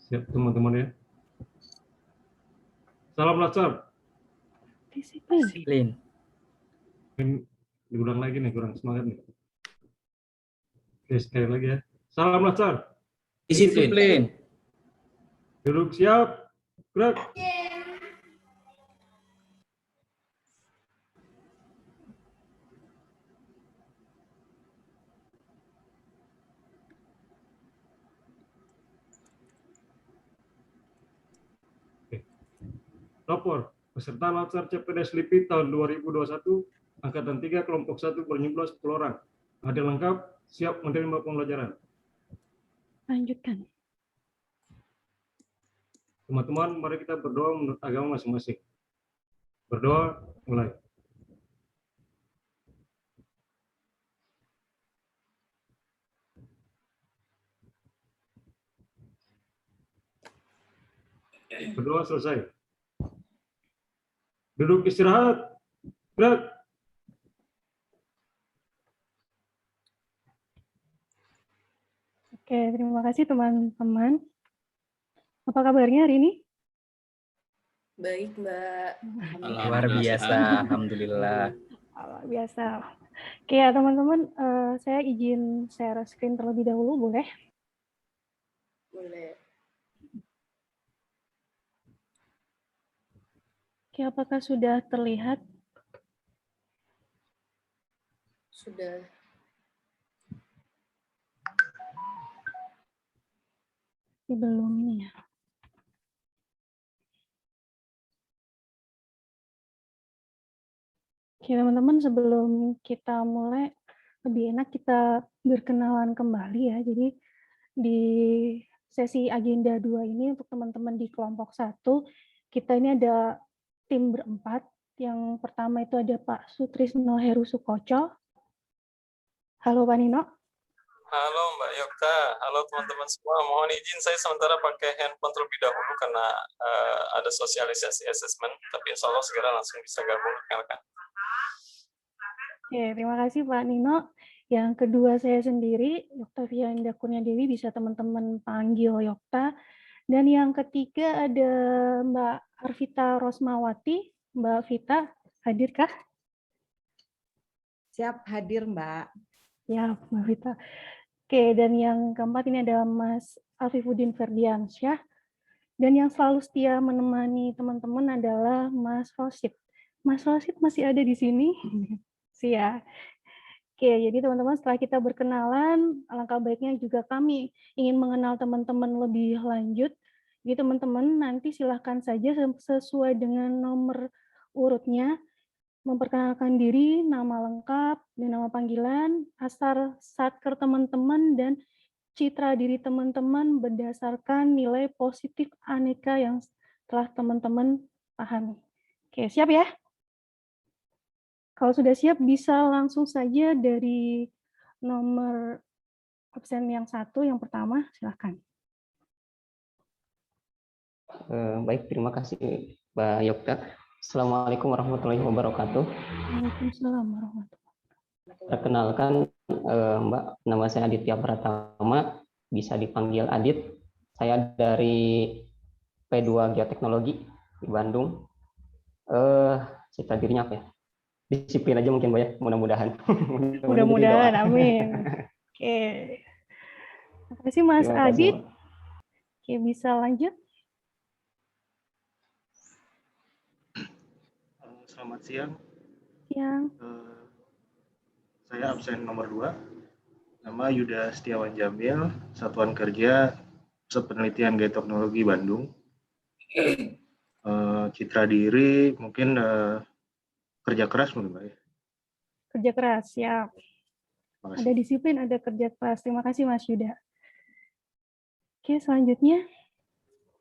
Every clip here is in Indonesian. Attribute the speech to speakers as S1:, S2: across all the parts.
S1: Siap teman-teman ya. Salam Latsar.
S2: Disiplin.
S1: Ini diulang lagi nih, kurang semangat nih. Oke, sekali lagi ya. Salam Latsar.
S2: Disiplin.
S1: Duduk siap. Gerak. Oke. Lapor. Peserta Latsar CPNS LIPI tahun 2021, Angkatan 3, Kelompok 1 berjumlah 10 orang. Hadir lengkap, siap menerima pembelajaran.
S3: Lanjutkan.
S1: Teman-teman, mari kita berdoa menurut agama masing-masing. Berdoa, mulai. Berdoa selesai. Duduk istirahat. Gerak.
S3: Oke, terima kasih teman-teman. Apa kabarnya hari ini?
S4: Baik, Mbak.
S2: Luar biasa, alhamdulillah.
S3: Luar biasa. Oke ya teman-teman, saya izin share screen terlebih dahulu, boleh?
S4: Boleh.
S3: Oke, apakah sudah terlihat?
S4: Sudah.
S3: Belum ini ya. Oke teman-teman, sebelum kita mulai, lebih enak kita berkenalan kembali ya. Jadi di sesi agenda 2 ini untuk teman-teman di kelompok 1, kita ini ada tim berempat. Yang pertama itu ada Pak Sutrisno Heru Sukoco. Halo Pak Nino.
S5: Halo Mbak Yokta, halo teman-teman semua. Mohon izin saya sementara pakai handphone terlebih dahulu karena ada sosialisasi assessment, tapi insya Allah segera langsung bisa gabung rekan-rekan.
S3: Oke, terima kasih Pak Nino. Yang kedua saya sendiri, Yoktavia Indah Kurnia Dewi, bisa teman-teman panggil Yokta. Dan yang ketiga ada Mbak Arvita Rosmawati. Mbak Vita, hadirkah?
S6: Siap, hadir Mbak.
S3: Ya, Mbak Vita. Oke, dan yang keempat ini ada Mas Afifuddin Ferdiansyah. Dan yang selalu setia menemani teman-teman adalah Mas Rosid. Mas Rosid masih ada di sini? Siap. Oke, jadi teman-teman setelah kita berkenalan, alangkah baiknya juga kami ingin mengenal teman-teman lebih lanjut. Jadi teman-teman nanti silahkan saja sesuai dengan nomor urutnya, memperkenalkan diri, nama lengkap, dan nama panggilan, asal satker teman-teman, dan citra diri teman-teman berdasarkan nilai positif aneka yang telah teman-teman pahami. Oke, siap ya? Kalau sudah siap, bisa langsung saja dari nomor absen yang 1, yang pertama, silakan.
S7: Baik, terima kasih Mbak Yokta. Assalamualaikum warahmatullahi wabarakatuh.
S3: Waalaikumsalam warahmatullahi wabarakatuh.
S7: Perkenalkan Mbak, nama saya Aditya Pratama, bisa dipanggil Adit. Saya dari P2 Geoteknologi di Bandung. Cita dirinya apa ya? Disiplin aja mungkin Mbak ya, mudah-mudahan.
S3: Mudah-mudahan, amin. Oke. Terima kasih Mas
S7: Terima kasih,
S3: Adit.
S7: Mbak.
S3: Oke, bisa lanjut.
S8: Selamat siang.
S3: Siang.
S8: Saya absen nomor 2. Nama Yuda Setiawan Jamil, Satuan Kerja Pusat Penelitian Geoteknologi Bandung. Citra diri mungkin kerja keras mungkin Mbak ya.
S3: Kerja keras, siap. Ada disiplin, ada kerja keras. Terima kasih Mas Yuda. Oke, selanjutnya.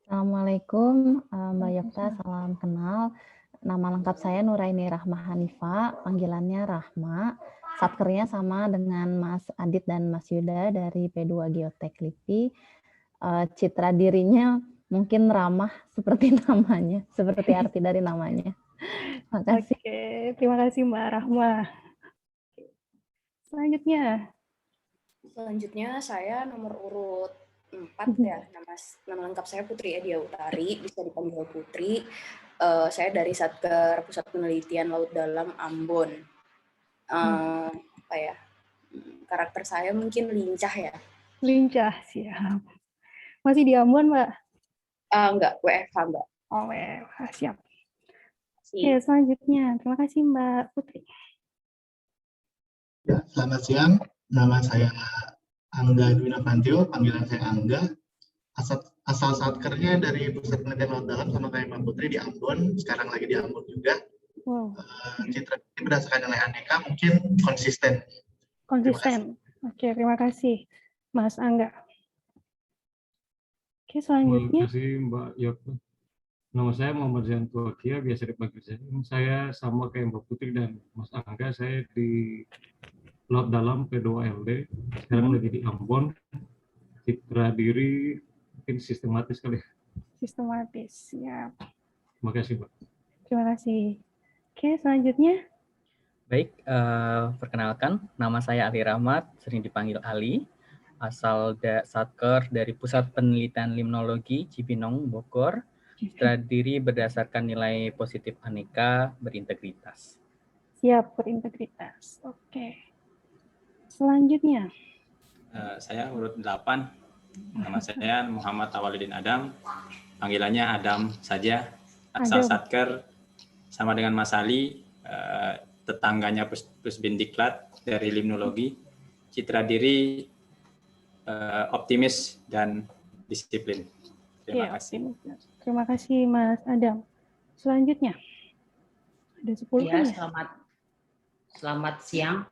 S9: Assalamualaikum Mbak Yokta, salam kenal. Nama lengkap saya Nuraini Rahma Hanifa, panggilannya Rahma. Satkernya sama dengan Mas Adit dan Mas Yuda dari P2 Geotek LIPI. Citra dirinya mungkin ramah seperti namanya, seperti arti dari namanya. Terima kasih.
S3: Oke, terima kasih Mbak Rahma. Selanjutnya
S4: Selanjutnya saya nomor urut 4 ya. Nama lengkap saya Putri Edia Utari, bisa dipanggil Putri. Saya dari Satker Pusat Penelitian Laut Dalam Ambon. Apa ya? Karakter saya mungkin lincah ya.
S3: Lincah, siap. Masih di Ambon, Mbak?
S4: Enggak, WFH, Mbak.
S3: Oh, WFH, siap. Oke,
S4: Iya.
S3: selanjutnya. Terima kasih, Mbak Putri.
S6: Ya, selamat siang. Nama saya Angga Dwi Navantio, panggilan saya Angga. Asal satkernya dari Pusat Penelitian Laut Dalam sama kayak Mbak Putri di Ambon, sekarang lagi di Ambon juga.
S3: Wow.
S6: Citra ini berdasarkan nilai aneka mungkin konsisten.
S3: Konsisten. Oke, terima kasih, Mas Angga. Oke,
S1: Terima
S3: selanjutnya.
S1: kasih Mbak Yoko. Nama saya Muhammad Zainul Wakia, biasa dipanggil Zain. Saya sama kayak Mbak Putri dan Mas Angga, saya di Laut Dalam P2LD, sekarang lagi di Ambon. Citra diri mungkin sistematis kali.
S3: Sistematis, siap.
S1: Terima kasih, Mbak.
S3: Terima kasih. Oke, selanjutnya.
S2: Baik, perkenalkan, nama saya Ali Rahmat, sering dipanggil Ali, asal Satker dari Pusat Penelitian Limnologi Cibinong, Bogor, terdiri berdasarkan nilai positif aneka berintegritas.
S3: Siap, berintegritas. Oke. Selanjutnya.
S10: Saya urut 8, nama saya Muhammad Awaludin Adam, panggilannya Adam saja, asal Satker, sama dengan Mas Ali, tetangganya Pusbindiklat dari Limnologi. Citra diri optimis dan disiplin. Terima kasih.
S3: Terima kasih Mas Adam. Selanjutnya ada 10
S11: ya,
S3: kan ya?
S11: Selamat siang.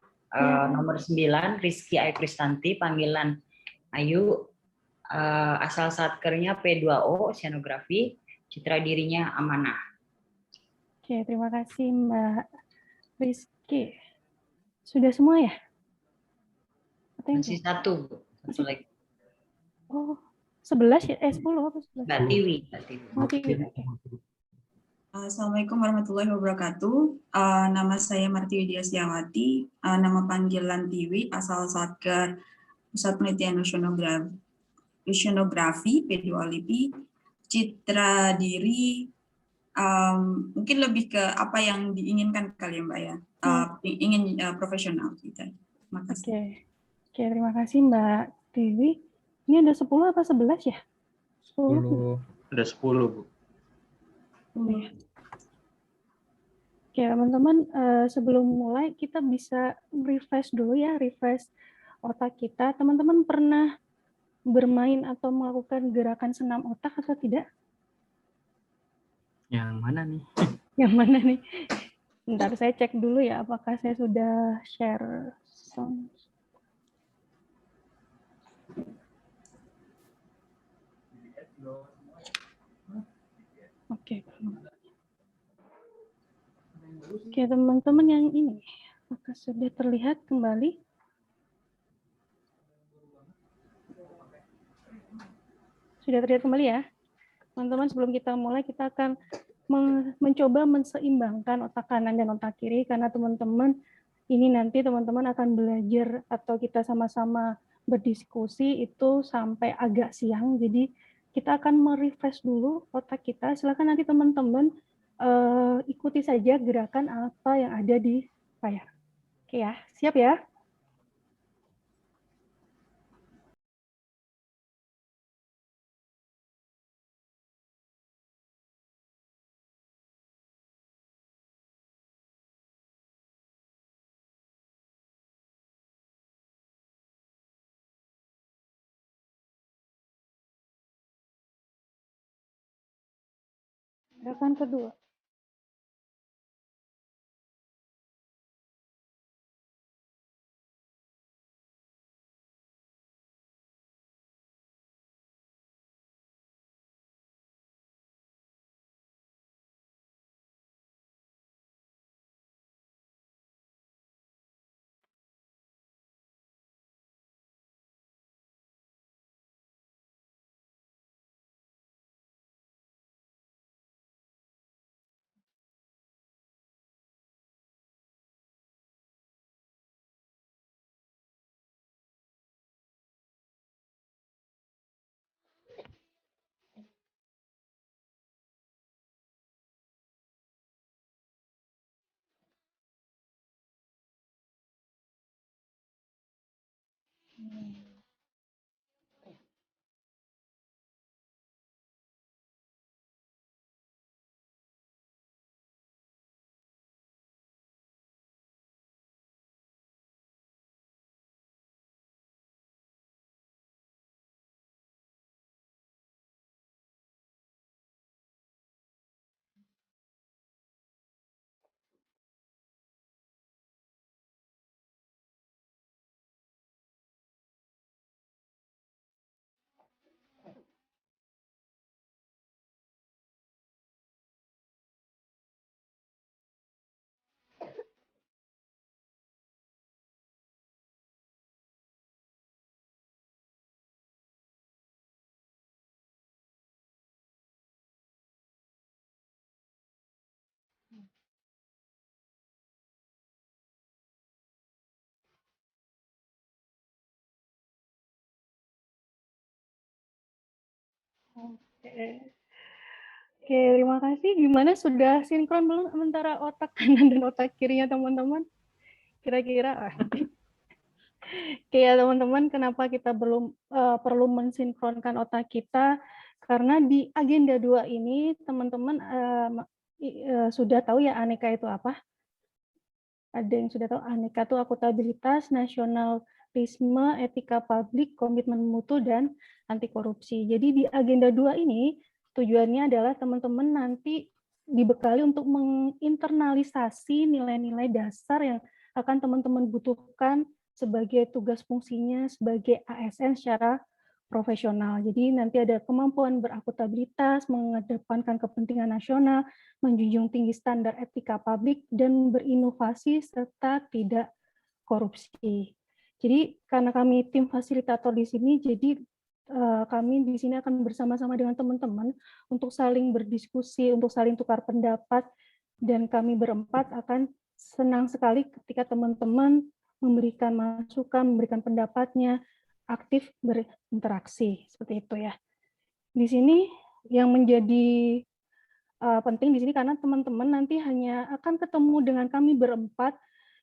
S11: Nomor 9 Rizky Ayu Kristanti, panggilan Ayu, asal satkernya P2O Oceanografi, citra dirinya amanah.
S3: Oke, terima kasih Mbak Rizky. Sudah semua ya?
S11: Masih satu lagi.
S3: Oh, 11 ya? 10 apa 11?
S11: Mbak Tiwi.
S3: Mbak Tiwi. Oke.
S12: Assalamualaikum warahmatullahi wabarakatuh. Nama saya Marti Widya Setiawati, nama panggilan Tiwi, asal Satker Pusat Penelitian Oceanografi P2 LIPI. Citra diri mungkin lebih ke apa yang diinginkan kali ya Mbak ya. Ingin profesional kita. Terima kasih.
S3: Oke, terima kasih Mbak Tiwi. Ini ada 10 apa 11 ya? 10.
S8: Ada 10, Bu.
S3: Ya. Oke, teman-teman, sebelum mulai kita bisa refresh dulu ya, refresh otak kita. Teman-teman pernah bermain atau melakukan gerakan senam otak atau tidak?
S2: Yang mana nih?
S3: Yang mana nih? Bentar, saya cek dulu ya, apakah saya sudah share sound. Oke, teman-teman yang ini, apakah sudah terlihat kembali? Sudah terlihat kembali ya? Teman-teman, sebelum kita mulai, kita akan mencoba menseimbangkan otak kanan dan otak kiri, karena teman-teman ini nanti teman-teman akan belajar atau kita sama-sama berdiskusi itu sampai agak siang. Jadi kita akan merefresh dulu otak kita. Silakan nanti teman-teman ikuti saja gerakan apa yang ada di layar. Oke ya, siap ya? Gerakan kedua. Oke, terima kasih. Gimana, sudah sinkron belum antara otak kanan dan otak kirinya teman-teman? Kira-kira. Oke ya teman-teman, kenapa kita belum perlu mensinkronkan otak kita? Karena di agenda 2 ini teman-teman sudah tahu ya aneka itu apa? Ada yang sudah tahu aneka itu akuntabilitas, nasionalisme, etika publik, komitmen mutu, dan anti korupsi. Jadi di agenda 2 ini tujuannya adalah teman-teman nanti dibekali untuk menginternalisasi nilai-nilai dasar yang akan teman-teman butuhkan sebagai tugas fungsinya sebagai ASN secara profesional. Jadi nanti ada kemampuan berakuntabilitas, mengedepankan kepentingan nasional, menjunjung tinggi standar etika publik, dan berinovasi serta tidak korupsi. Jadi karena kami tim fasilitator di sini, jadi kami di sini akan bersama-sama dengan teman-teman untuk saling berdiskusi, untuk saling tukar pendapat, dan kami berempat akan senang sekali ketika teman-teman memberikan masukan, memberikan pendapatnya, aktif berinteraksi, seperti itu ya. Di sini yang menjadi penting di sini karena teman-teman nanti hanya akan ketemu dengan kami berempat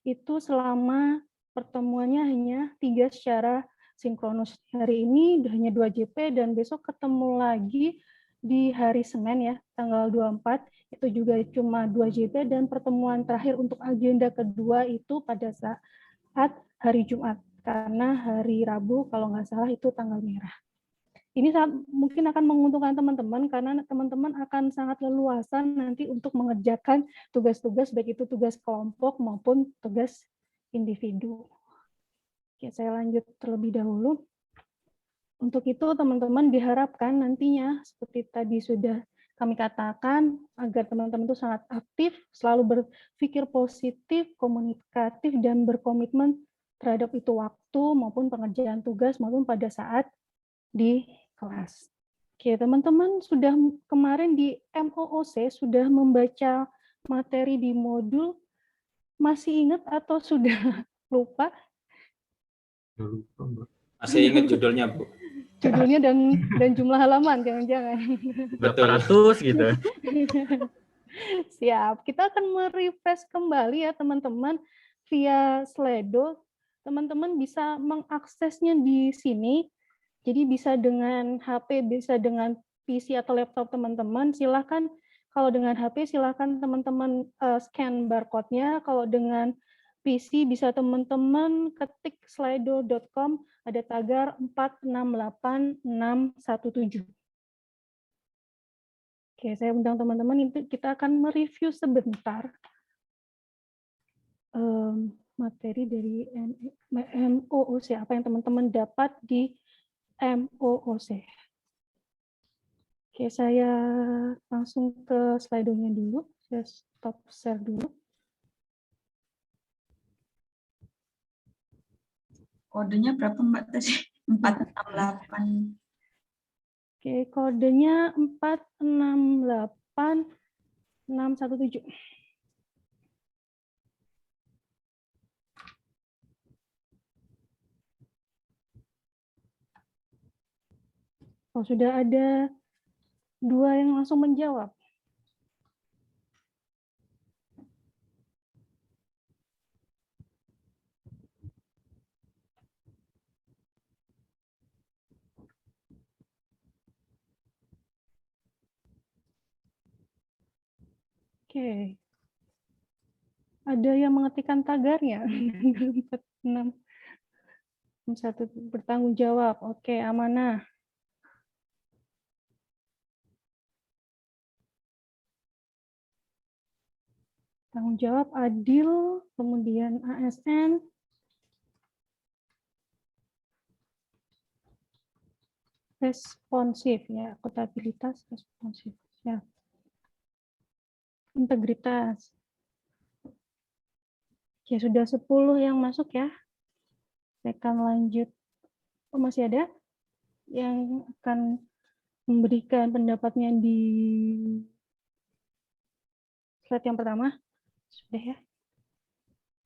S3: itu selama pertemuannya hanya 3 secara sinkronus. Hari ini hanya 2 JP dan besok ketemu lagi di hari Senin ya, tanggal 24, itu juga cuma 2 JP dan pertemuan terakhir untuk agenda kedua itu pada saat hari Jumat, karena hari Rabu kalau nggak salah itu tanggal merah. Ini mungkin akan menguntungkan teman-teman karena teman-teman akan sangat leluasa nanti untuk mengerjakan tugas-tugas baik itu tugas kelompok maupun tugas individu. Oke, saya lanjut terlebih dahulu. Untuk itu teman-teman diharapkan nantinya seperti tadi sudah kami katakan agar teman-teman itu sangat aktif, selalu berpikir positif, komunikatif, dan berkomitmen terhadap itu waktu maupun pengerjaan tugas maupun pada saat di kelas. Oke, teman-teman sudah kemarin di MOOC sudah membaca materi di modul, masih ingat atau sudah lupa?
S10: Masih ingat judulnya, Bu.
S3: Judulnya dan jumlah halaman, jangan-jangan.
S2: Berapa ratus gitu.
S3: Siap, kita akan merefresh kembali ya teman-teman via Slido. Teman-teman bisa mengaksesnya di sini. Jadi bisa dengan HP, bisa dengan PC atau laptop teman-teman. Silakan kalau dengan HP silakan teman-teman scan barcode-nya. Kalau dengan PC bisa teman-teman ketik slido.com, ada tagar 468617. Oke, saya undang teman-teman, kita akan mereview sebentar materi dari MOOC, apa yang teman-teman dapat di MOOC. Oke, saya langsung ke slide-nya dulu, saya stop share dulu.
S12: Kodenya berapa Mbak tadi? 468.
S3: Oke, kodenya 468617. Oh, sudah ada 2 yang langsung menjawab. Oke. Ada yang mengetikkan tagarnya? 46. Satu bertanggung jawab. Oke, amanah. Tanggung jawab adil, kemudian ASN, responsif ya, akuntabilitas responsif ya. Integritas. Ya sudah 10 yang masuk ya. Saya akan lanjut. Oh, masih ada yang akan memberikan pendapatnya di slide yang pertama? Sudah ya.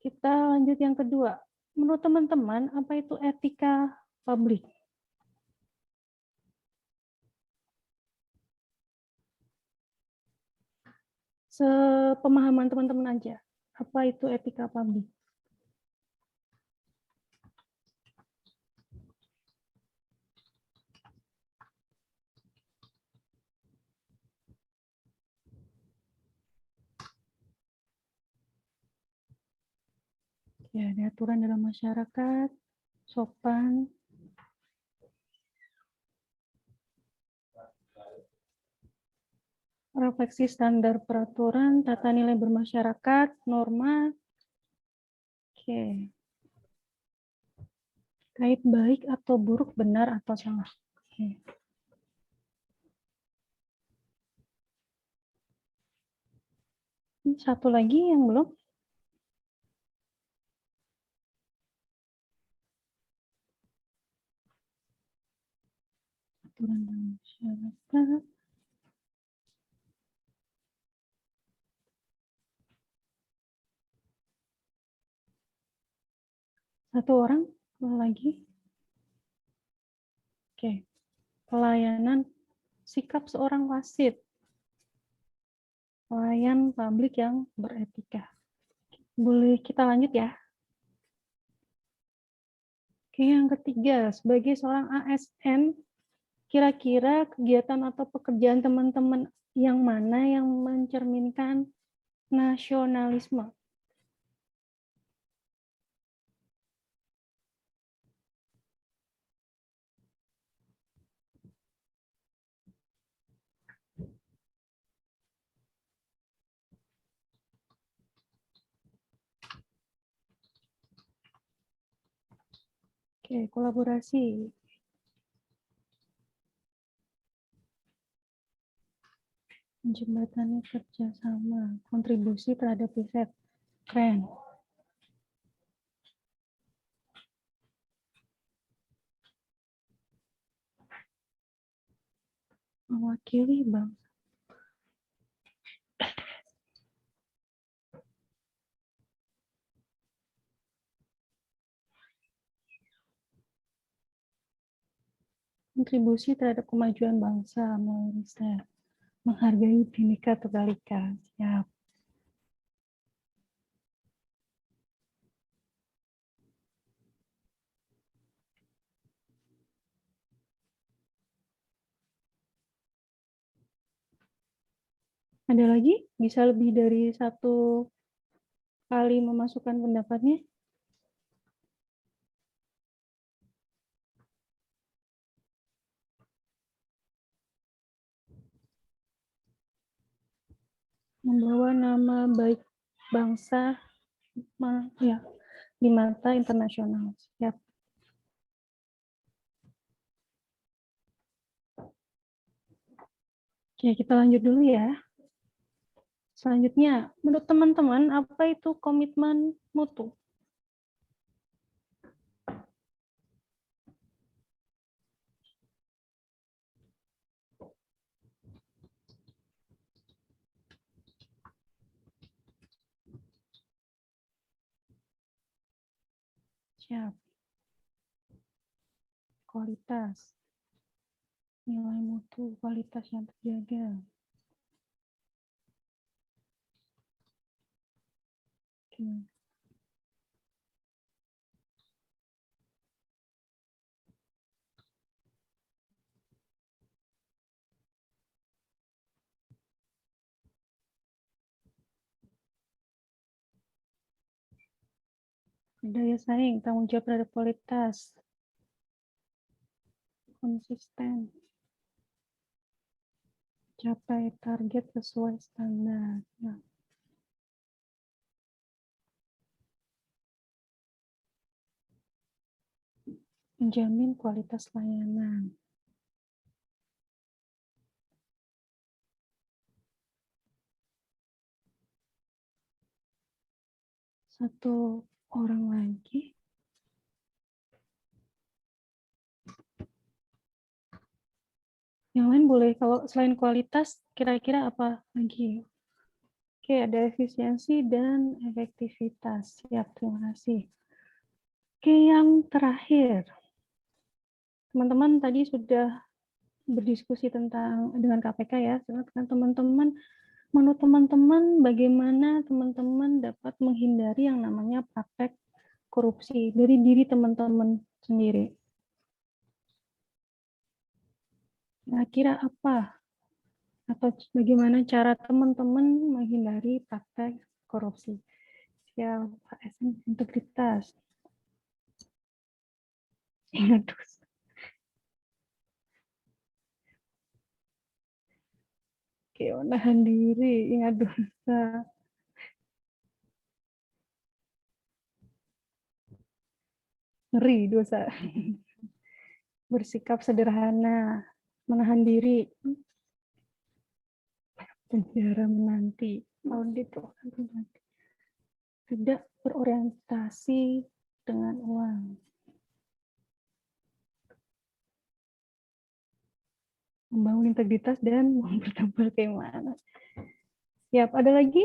S3: Kita lanjut yang kedua. Menurut teman-teman, apa itu etika publik? Sepemahaman teman-teman aja. Apa itu etika publik? Ya, ada aturan dalam masyarakat, sopan, refleksi standar peraturan, tata nilai bermasyarakat, norma. Oke. Kait baik atau buruk, benar atau salah. Oke. Satu lagi yang belum. Aturan dalam masyarakat. Satu orang lagi. Oke. Pelayanan sikap seorang wasit. Pelayan publik yang beretika. Boleh kita lanjut ya? Oke, yang ketiga, sebagai seorang ASN, kira-kira kegiatan atau pekerjaan teman-teman yang mana yang mencerminkan nasionalisme? Oke, kolaborasi. Menjembatani kerjasama, kontribusi terhadap riset. Keren. Mewakili bangsa. Kontribusi terhadap kemajuan bangsa melalui riset. Menghargai Bhinneka Tunggal Ika. Siap. Ada lagi? Bisa lebih dari satu kali memasukkan pendapatnya? Membawa nama baik bangsa ya, di mata internasional. Siap. Oke, kita lanjut dulu ya. Selanjutnya, menurut teman-teman, apa itu komitmen mutu? Siap. Kualitas. Nilai mutu, kualitas yang terjaga. Oke. Daya saing, tanggung jawab terhadap kualitas, konsisten, capai target sesuai standar. Nah, menjamin kualitas layanan. Satu orang lagi. Yang lain boleh, kalau selain kualitas, kira-kira apa lagi? Oke, ada efisiensi dan efektivitas. Siap, terima kasih. Oke, yang terakhir. Teman-teman tadi sudah berdiskusi dengan KPK ya. Silakan teman-teman, menurut teman-teman bagaimana teman-teman dapat menghindari yang namanya praktek korupsi dari diri teman-teman sendiri. Kira-kira apa? Atau bagaimana cara teman-teman menghindari praktek korupsi? Ya, ASN integritas. Ingat dosa. Oke, menahan diri, ingat dosa. Ngeri dosa. Bersikap sederhana, menahan diri, penjara menanti, audit menanti. Tidak berorientasi dengan uang. Membangun integritas dan mempertebal keimanan. Siap, ada lagi?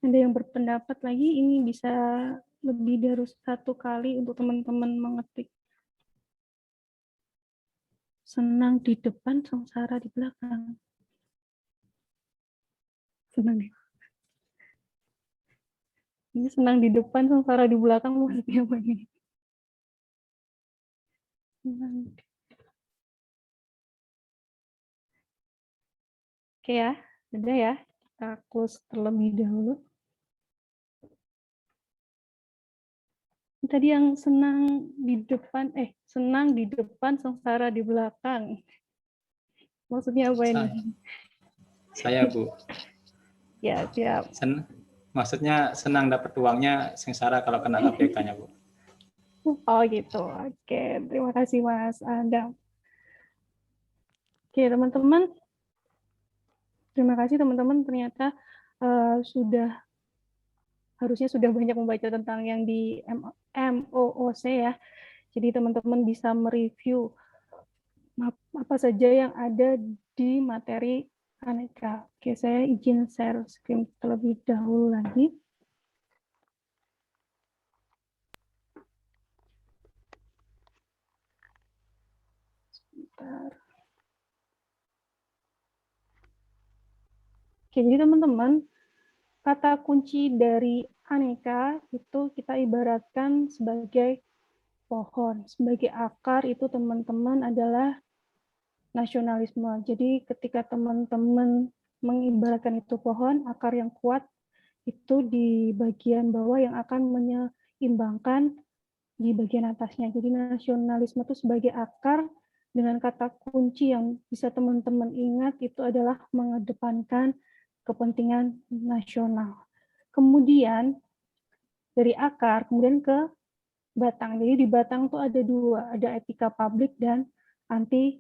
S3: Ada yang berpendapat lagi, ini bisa lebih dari satu kali untuk teman-teman mengetik. Senang di depan, sengsara di belakang. Senang di Ini senang di depan, sengsara di belakang, maksudnya apa ini? Oke ya, udah ya. Kita close terlebih dahulu. Tadi yang senang di depan, sengsara di belakang. Maksudnya apa ini?
S10: Saya, Bu.
S3: Ya, siap.
S10: Maksudnya senang dapat uangnya, sengsara kalau kena KPK-nya, Bu.
S3: Oh gitu, oke. Terima kasih Mas Adam. Oke teman-teman, terima kasih teman-teman. Ternyata harusnya sudah banyak membaca tentang yang di MOOC ya. Jadi teman-teman bisa mereview apa saja yang ada di materi aneka. Oke, saya izin share screen terlebih dahulu lagi. Sebentar. Oke, jadi teman-teman, kata kunci dari aneka itu kita ibaratkan sebagai pohon. Sebagai akar itu teman-teman adalah nasionalisme. Jadi ketika teman-teman mengibaratkan itu pohon, akar yang kuat itu di bagian bawah yang akan menyeimbangkan di bagian atasnya. Jadi nasionalisme itu sebagai akar, dengan kata kunci yang bisa teman-teman ingat itu adalah mengedepankan kepentingan nasional. Kemudian dari akar kemudian ke batang. Jadi di batang itu ada dua, ada etika publik dan anti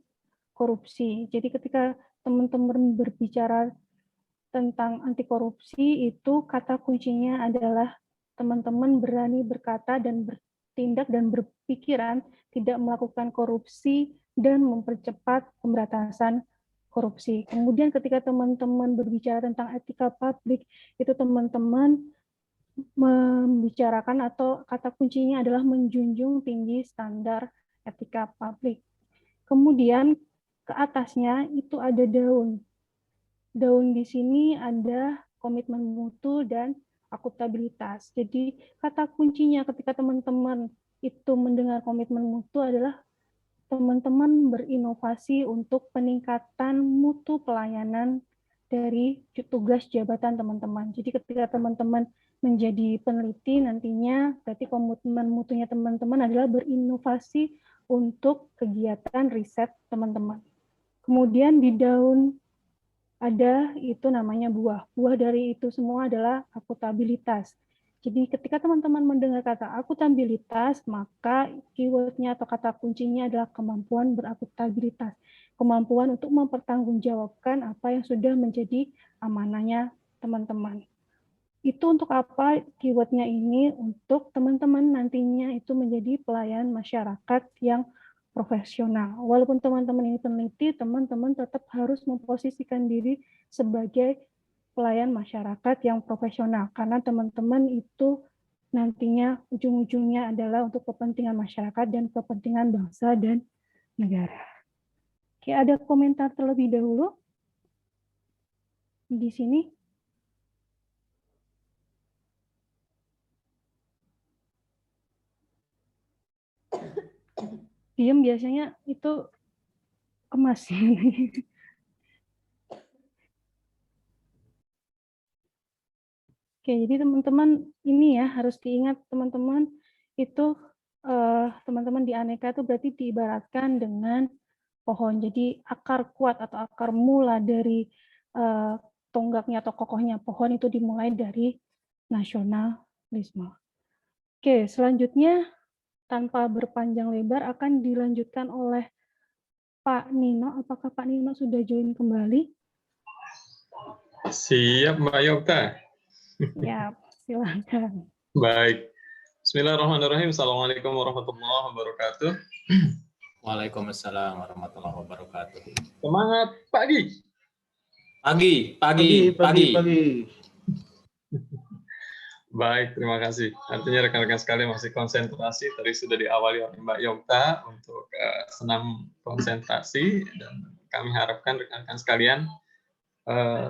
S3: korupsi. Jadi ketika teman-teman berbicara tentang anti korupsi itu kata kuncinya adalah teman-teman berani berkata dan bertindak dan berpikiran tidak melakukan korupsi dan mempercepat pemberantasan korupsi. Kemudian ketika teman-teman berbicara tentang etika publik, itu teman-teman membicarakan atau kata kuncinya adalah menjunjung tinggi standar etika publik. Kemudian ke atasnya itu ada daun. Daun di sini ada komitmen mutu dan akuntabilitas. Jadi kata kuncinya ketika teman-teman itu mendengar komitmen mutu adalah teman-teman berinovasi untuk peningkatan mutu pelayanan dari tugas jabatan teman-teman. Jadi ketika teman-teman menjadi peneliti nantinya berarti komitmen mutunya teman-teman adalah berinovasi untuk kegiatan riset teman-teman. Kemudian di daun ada itu namanya buah. Buah dari itu semua adalah akuntabilitas. Jadi ketika teman-teman mendengar kata akuntabilitas, maka keywordnya atau kata kuncinya adalah kemampuan berakuntabilitas. Kemampuan untuk mempertanggungjawabkan apa yang sudah menjadi amanahnya teman-teman. Itu untuk apa keywordnya ini? Untuk teman-teman nantinya itu menjadi pelayan masyarakat yang profesional. Walaupun teman-teman ini peneliti, teman-teman tetap harus memposisikan diri sebagai pelayan masyarakat yang profesional. Karena teman-teman itu nantinya ujung-ujungnya adalah untuk kepentingan masyarakat dan kepentingan bangsa dan negara. Oke, ada komentar terlebih dahulu di sini. Diam biasanya itu emas. Oke, jadi teman-teman ini ya harus diingat teman-teman itu teman-teman di aneka itu berarti diibaratkan dengan pohon. Jadi akar kuat atau akar mula dari tonggaknya atau kokohnya pohon itu dimulai dari nasionalisme. Oke, selanjutnya tanpa berpanjang lebar akan dilanjutkan oleh Pak Nino. Apakah Pak Nino sudah join kembali?
S5: Siap, Mbak Yokta.
S3: Ya, silakan.
S5: Baik. Bismillahirrahmanirrahim. Assalamualaikum warahmatullahi wabarakatuh.
S10: Waalaikumsalam warahmatullahi wabarakatuh.
S5: Semangat pagi.
S10: Pagi.
S5: Baik, terima kasih. Artinya rekan-rekan sekalian masih konsentrasi. Tadi sudah diawali oleh Mbak Yokta untuk senam konsentrasi dan kami harapkan rekan-rekan sekalian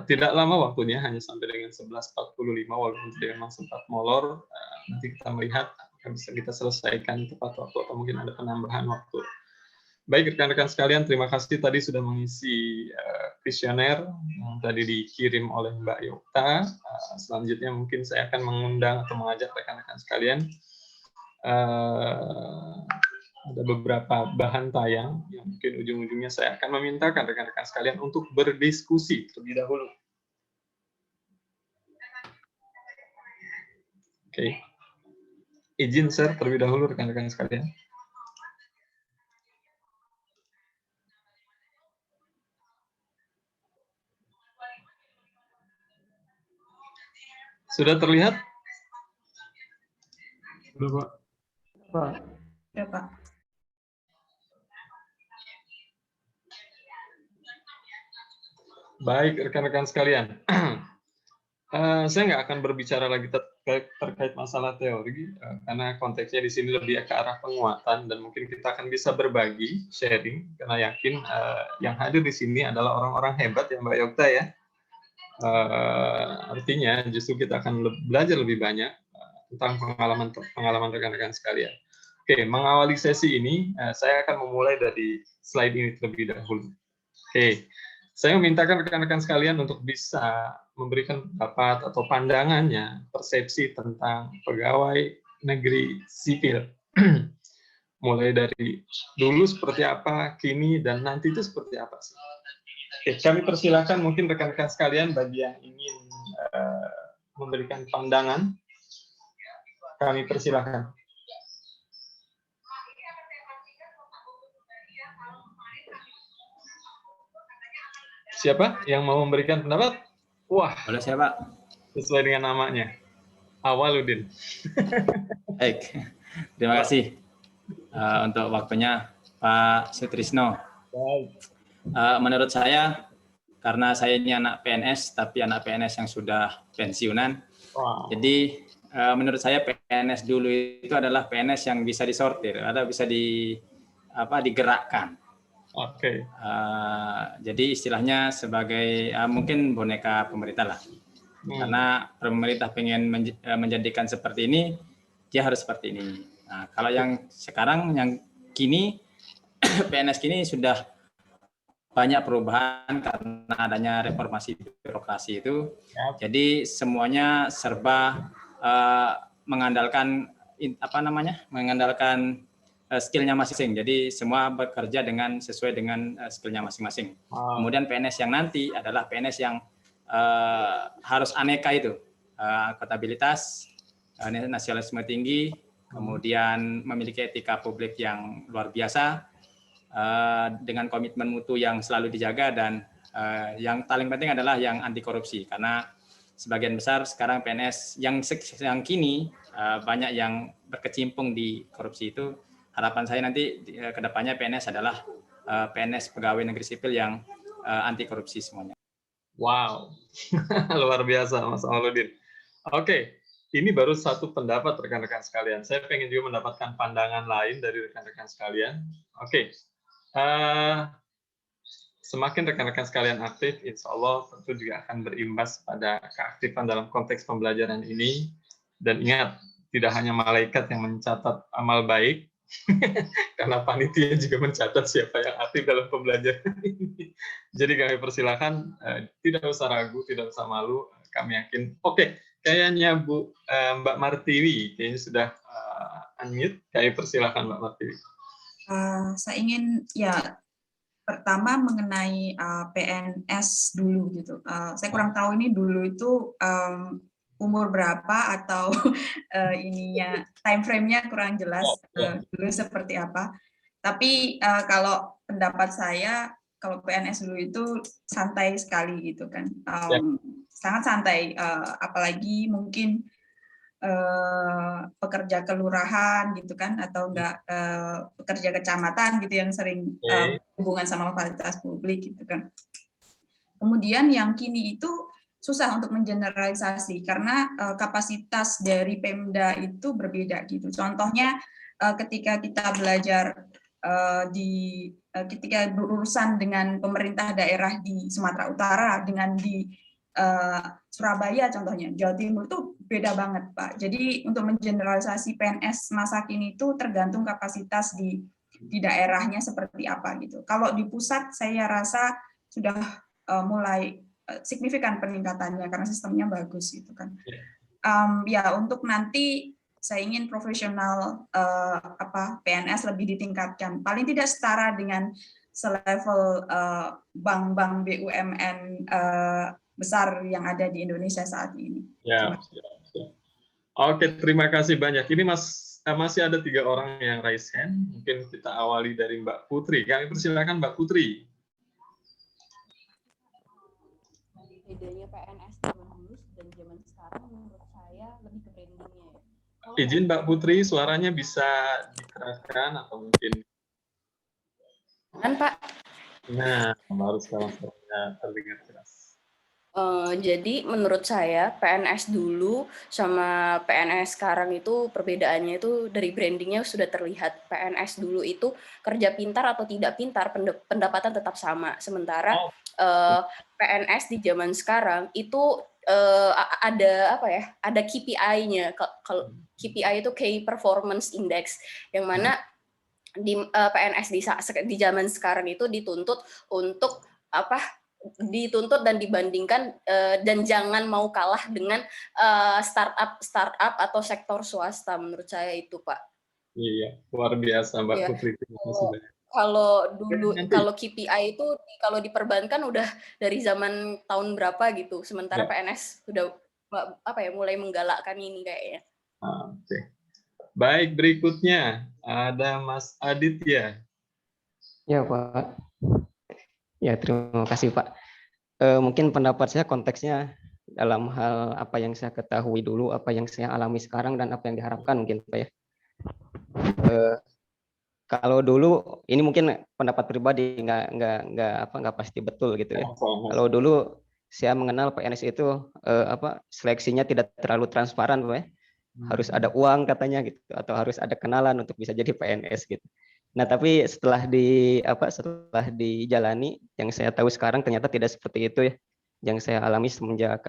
S5: tidak lama waktunya, hanya sampai dengan 11.45 walaupun memang sempat molor. Nanti kita melihat apakah bisa kita selesaikan tepat waktu atau mungkin ada penambahan waktu. Baik rekan-rekan sekalian, terima kasih tadi sudah mengisi kuesioner yang tadi dikirim oleh Mbak Yokta. Selanjutnya mungkin saya akan mengundang atau mengajak rekan-rekan sekalian. Ada beberapa bahan tayang yang mungkin ujung-ujungnya saya akan memintakan rekan-rekan sekalian untuk berdiskusi terlebih dahulu. Oke. Izin share terlebih dahulu rekan-rekan sekalian. Sudah terlihat?
S1: Sudah, Pak.
S12: Ya, Pak.
S5: Baik, rekan-rekan sekalian. Saya nggak akan berbicara lagi terkait masalah teori, karena konteksnya di sini lebih ke arah penguatan, dan mungkin kita akan bisa berbagi, sharing, karena yakin yang hadir di sini adalah orang-orang hebat ya Mbak Yokta ya. Artinya justru kita akan belajar lebih banyak tentang pengalaman rekan-rekan sekalian. Oke, mengawali sesi ini, saya akan memulai dari slide ini terlebih dahulu. Oke, saya memintakan rekan-rekan sekalian untuk bisa memberikan pendapat atau pandangannya, persepsi tentang pegawai negeri sipil. Mulai dari dulu seperti apa, kini, dan nanti itu seperti apa sih. Oke, kami persilakan mungkin rekan-rekan sekalian bagi yang ingin memberikan pandangan, kami persilakan. Siapa yang mau memberikan pendapat? Wah,
S10: boleh saya, Pak.
S5: Sesuai dengan namanya, Awaludin.
S10: Baik, terima kasih untuk waktunya, Pak Sutrisno. Menurut saya, karena saya ini anak PNS, tapi anak PNS yang sudah pensiunan, jadi menurut saya PNS dulu itu adalah PNS yang bisa disortir, atau bisa digerakkan.
S5: Oke.
S10: Jadi istilahnya sebagai mungkin boneka pemerintah lah. Karena pemerintah pengen menjadikan seperti ini, dia harus seperti ini. Nah, kalau yang sekarang, yang kini, PNS kini sudah banyak perubahan karena adanya reformasi birokrasi itu. Jadi semuanya serba mengandalkan mengandalkan skillnya masing-masing. Jadi semua bekerja sesuai dengan skillnya masing-masing. Kemudian PNS yang nanti adalah PNS yang harus aneka itu, akuntabilitas, nasionalisme tinggi, kemudian memiliki etika publik yang luar biasa, dengan komitmen mutu yang selalu dijaga, dan yang paling penting adalah yang anti korupsi, karena sebagian besar sekarang PNS yang kini banyak yang berkecimpung di korupsi itu. Harapan saya nanti ke depannya PNS adalah PNS pegawai negeri sipil yang anti korupsi semuanya.
S5: Wow, luar biasa Mas Awaludin. Oke, ini baru satu pendapat rekan-rekan sekalian. Saya pengen juga mendapatkan pandangan lain dari rekan-rekan sekalian. Oke. Semakin rekan-rekan sekalian aktif, insya Allah tentu juga akan berimbas pada keaktifan dalam konteks pembelajaran ini. Dan ingat, tidak hanya malaikat yang mencatat amal baik, karena panitia juga mencatat siapa yang aktif dalam pembelajaran ini. Jadi kami persilakan, tidak usah ragu, tidak usah malu, kami yakin. Oke, kayaknya Mbak Martiwi, kayaknya sudah unmute, kami persilakan Mbak Martiwi.
S12: Saya ingin pertama mengenai PNS dulu gitu. Saya kurang tahu ini dulu itu umur berapa atau ininya time frame-nya kurang jelas dulu seperti apa. Tapi kalau pendapat saya, kalau PNS dulu itu santai sekali gitu kan, sangat santai. Apalagi mungkin pekerja kelurahan gitu kan, atau enggak pekerja kecamatan gitu yang sering hubungan sama fasilitas publik gitu kan. Kemudian yang kini itu susah untuk mengeneralisasi karena kapasitas dari Pemda itu berbeda gitu. Contohnya ketika kita belajar ketika berurusan dengan pemerintah daerah di Sumatera Utara dengan di Surabaya contohnya, Jawa Timur itu beda banget Pak. Jadi untuk mengeneralisasi PNS masa kini itu tergantung kapasitas di daerahnya seperti apa gitu. Kalau di pusat saya rasa sudah mulai signifikan peningkatannya karena sistemnya bagus gitu kan. Ya untuk nanti saya ingin profesional PNS lebih ditingkatkan. Paling tidak setara dengan selevel bank-bank BUMN besar yang ada di Indonesia saat ini.
S5: Ya. Oke, terima kasih banyak. Ini masih ada 3 orang yang raise hand. Mungkin kita awali dari Mbak Putri. Kami persilakan Mbak Putri.
S4: Bedanya PNS zaman dulu dan zaman sekarang menurut saya lebih ke brandingnya ya.
S5: Izin Mbak Putri, suaranya bisa dikeraskan atau mungkin?
S4: Kan Pak?
S5: Nah, baru sekarang terdengar keras.
S4: Jadi menurut saya PNS dulu sama PNS sekarang itu perbedaannya itu dari brandingnya sudah terlihat. PNS dulu itu kerja pintar atau tidak pintar pendapatan tetap sama. Sementara PNS di zaman sekarang itu ada ada KPI-nya. Kalau KPI itu Key Performance Index, yang mana di PNS di zaman sekarang itu dituntut untuk dituntut dan dibandingkan dan jangan mau kalah dengan startup atau sektor swasta, menurut saya itu Pak.
S5: Iya, luar biasa Mbak Putri.
S4: Kalau dulu kalau KPI itu kalau diperbankan udah dari zaman tahun berapa gitu, sementara PNS sudah mulai menggalakkan ini kayaknya.
S5: Oke. Baik, berikutnya ada Mas Aditya.
S7: Ya Pak. Ya, terima kasih Pak. Mungkin pendapat saya konteksnya dalam hal apa yang saya ketahui dulu, apa yang saya alami sekarang, dan apa yang diharapkan mungkin Pak ya. Kalau dulu ini mungkin pendapat pribadi, nggak pasti betul gitu ya. Kalau dulu saya mengenal PNS itu seleksinya tidak terlalu transparan Pak ya. Harus ada uang katanya gitu, atau harus ada kenalan untuk bisa jadi PNS gitu. Nah, tapi setelah dijalani, yang saya tahu sekarang ternyata tidak seperti itu ya. Yang saya alami semenjak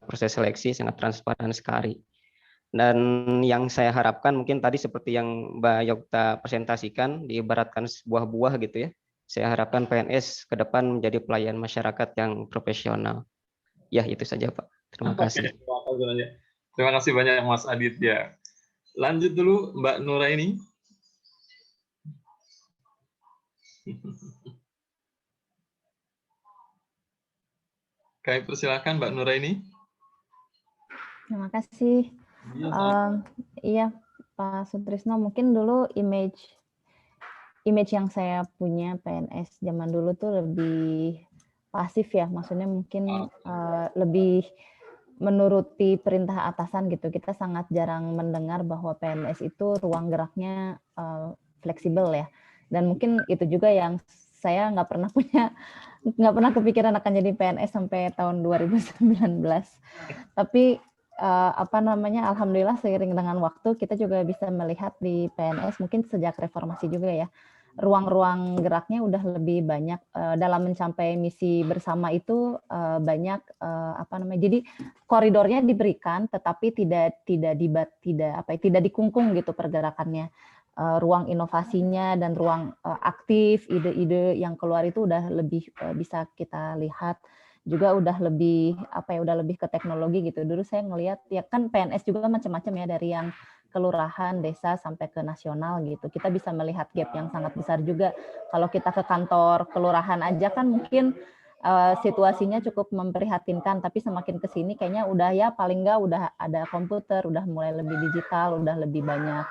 S7: proses seleksi sangat transparan sekali. Dan yang saya harapkan mungkin tadi seperti yang Mbak Yokta presentasikan, diibaratkan sebuah buah gitu ya. Saya harapkan PNS ke depan menjadi pelayan masyarakat yang profesional. Ya, itu saja, Pak. Terima kasih.
S5: Terima kasih banyak Mas Aditya. Lanjut dulu Mbak Nuraini. Kami persilakan Mbak Nuraini.
S9: Terima kasih. Iya, Pak Sutrisno, mungkin dulu image yang saya punya PNS zaman dulu tuh lebih pasif ya, maksudnya mungkin lebih menuruti perintah atasan gitu. Kita sangat jarang mendengar bahwa PNS itu ruang geraknya fleksibel ya. Dan mungkin itu juga yang saya nggak pernah kepikiran akan jadi PNS sampai tahun 2019. Tapi alhamdulillah seiring dengan waktu kita juga bisa melihat di PNS mungkin sejak reformasi juga ya, ruang-ruang geraknya udah lebih banyak dalam mencapai misi bersama itu banyak jadi koridornya diberikan tetapi tidak dikungkung gitu pergerakannya. Ruang inovasinya dan ruang aktif, ide-ide yang keluar itu udah lebih bisa kita lihat, juga udah lebih udah lebih ke teknologi gitu. Dulu saya ngelihat ya kan PNS juga macam-macam ya, dari yang kelurahan, desa sampai ke nasional gitu. Kita bisa melihat gap yang sangat besar juga. Kalau kita ke kantor kelurahan aja kan mungkin situasinya cukup memprihatinkan, tapi semakin ke sini kayaknya udah ya paling nggak udah ada komputer, udah mulai lebih digital, udah lebih banyak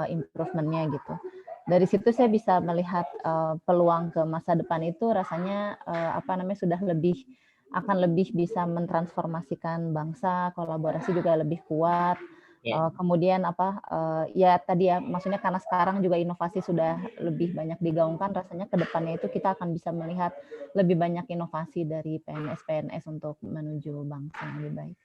S9: improvementnya gitu. Dari situ saya bisa melihat peluang ke masa depan itu rasanya sudah akan lebih bisa mentransformasikan bangsa, kolaborasi juga lebih kuat. Kemudian ya tadi ya, maksudnya karena sekarang juga inovasi sudah lebih banyak digaungkan, rasanya ke depannya itu kita akan bisa melihat lebih banyak inovasi dari PNS untuk menuju bangsa yang lebih baik.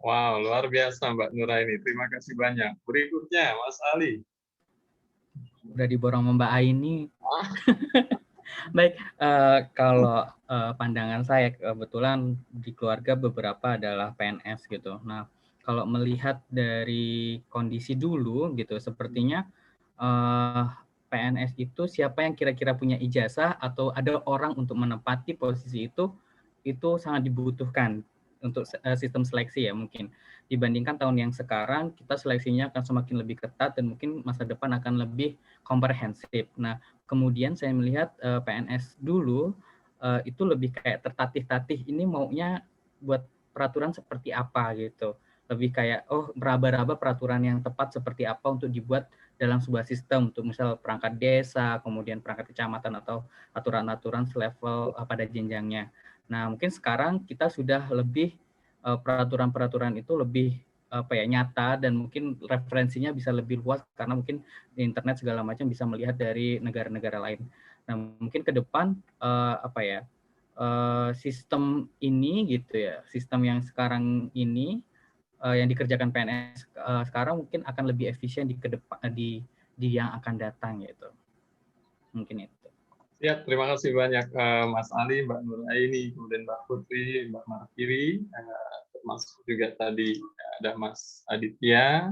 S5: Wow, luar biasa Mbak Nuraini. Terima kasih banyak. Berikutnya Mas Ali.
S2: Udah diborong Mbak Aini. Baik, kalau pandangan saya kebetulan di keluarga beberapa adalah PNS gitu. Nah, kalau melihat dari kondisi dulu gitu, sepertinya PNS itu siapa yang kira-kira punya ijazah atau ada orang untuk menempati posisi itu sangat dibutuhkan untuk sistem seleksi ya mungkin. Dibandingkan tahun yang sekarang, kita seleksinya akan semakin lebih ketat dan mungkin masa depan akan lebih komprehensif. Nah, kemudian saya melihat PNS dulu itu lebih kayak tertatih-tatih, ini maunya buat peraturan seperti apa gitu. Lebih kayak meraba-raba peraturan yang tepat seperti apa untuk dibuat dalam sebuah sistem, untuk misal perangkat desa, kemudian perangkat kecamatan atau aturan-aturan selevel pada jenjangnya. Nah, mungkin sekarang kita sudah lebih peraturan-peraturan itu lebih nyata dan mungkin referensinya bisa lebih luas karena mungkin di internet segala macam bisa melihat dari negara-negara lain. Nah, mungkin ke depan sistem ini gitu ya, sistem yang sekarang ini yang dikerjakan PNS sekarang mungkin akan lebih efisien di kedepan di yang akan datang gitu. Mungkin itu.
S5: Ya, terima kasih banyak Mas Ali, Mbak Nuraini, kemudian Mbak Putri, Mbak Markiri, termasuk juga tadi ada Mas Aditya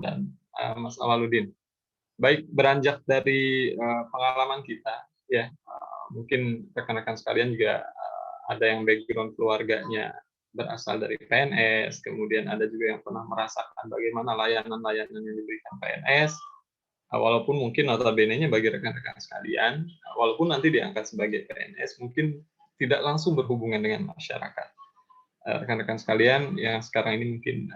S5: dan Mas Awaludin. Baik, beranjak dari pengalaman kita, ya mungkin rekan-rekan sekalian juga ada yang background keluarganya berasal dari PNS, kemudian ada juga yang pernah merasakan bagaimana layanan-layanan yang diberikan PNS, walaupun mungkin notabene-nya bagi rekan-rekan sekalian, walaupun nanti diangkat sebagai PNS, mungkin tidak langsung berhubungan dengan masyarakat. Rekan-rekan sekalian yang sekarang ini mungkin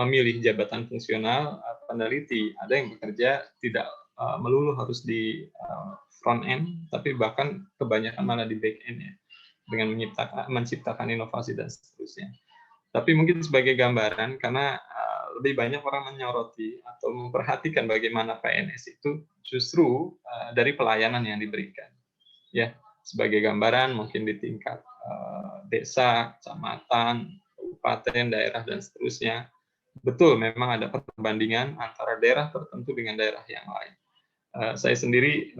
S5: memilih jabatan fungsional peneliti, ada yang bekerja tidak melulu harus di front end, tapi bahkan kebanyakan malah di back end ya, dengan menciptakan inovasi dan seterusnya. Tapi mungkin sebagai gambaran, karena lebih banyak orang menyoroti atau memperhatikan bagaimana PNS itu justru dari pelayanan yang diberikan. Ya, sebagai gambaran mungkin di tingkat desa, kecamatan, kabupaten, daerah dan seterusnya. Betul, memang ada perbandingan antara daerah tertentu dengan daerah yang lain. Saya sendiri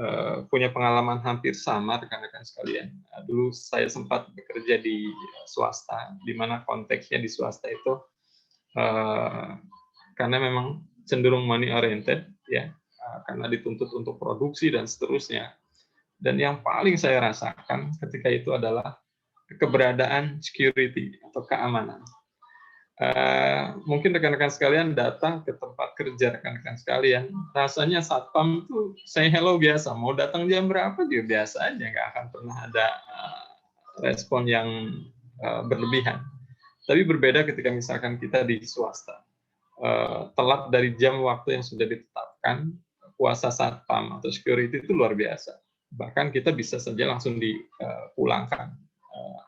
S5: punya pengalaman hampir sama rekan-rekan sekalian. Dulu saya sempat bekerja di swasta, di mana konteksnya di swasta itu karena memang cenderung money oriented, ya karena dituntut untuk produksi dan seterusnya. Dan yang paling saya rasakan ketika itu adalah keberadaan security atau keamanan. Mungkin rekan-rekan sekalian datang ke tempat kerja rekan-rekan sekalian, rasanya satpam itu say hello biasa, mau datang jam berapa juga biasa aja, nggak akan pernah ada respon yang berlebihan. Tapi berbeda ketika misalkan kita di swasta, telat dari jam waktu yang sudah ditetapkan, kuasa satpam atau security itu luar biasa. Bahkan kita bisa saja langsung dipulangkan.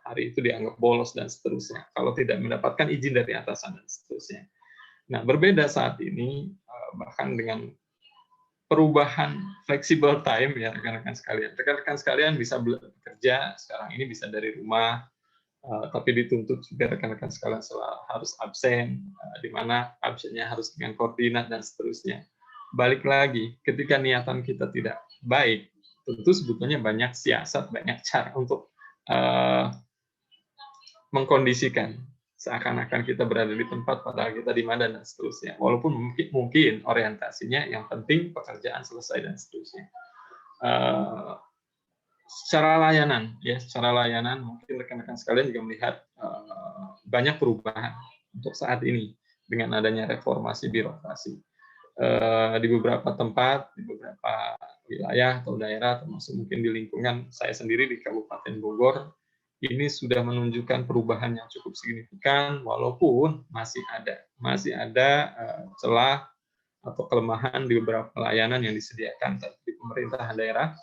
S5: Hari itu dianggap bolos dan seterusnya, kalau tidak mendapatkan izin dari atasan dan seterusnya. Nah, berbeda saat ini, bahkan dengan perubahan flexible time ya rekan-rekan sekalian. Rekan-rekan sekalian bisa bekerja sekarang ini bisa dari rumah, tapi dituntut juga rekan-rekan sekalian harus absen, di mana absennya harus dengan koordinat dan seterusnya. Balik lagi, ketika niatan kita tidak baik, tentu sebetulnya banyak siasat, banyak cara untuk mengkondisikan seakan-akan kita berada di tempat padahal kita di mana dan seterusnya. Walaupun mungkin orientasinya yang penting pekerjaan selesai dan seterusnya. Secara layanan mungkin rekan-rekan sekalian juga melihat banyak perubahan untuk saat ini dengan adanya reformasi birokrasi. Di beberapa tempat, di beberapa wilayah atau daerah, termasuk mungkin di lingkungan saya sendiri di Kabupaten Bogor, ini sudah menunjukkan perubahan yang cukup signifikan, walaupun masih ada celah atau kelemahan di beberapa layanan yang disediakan di pemerintahan daerah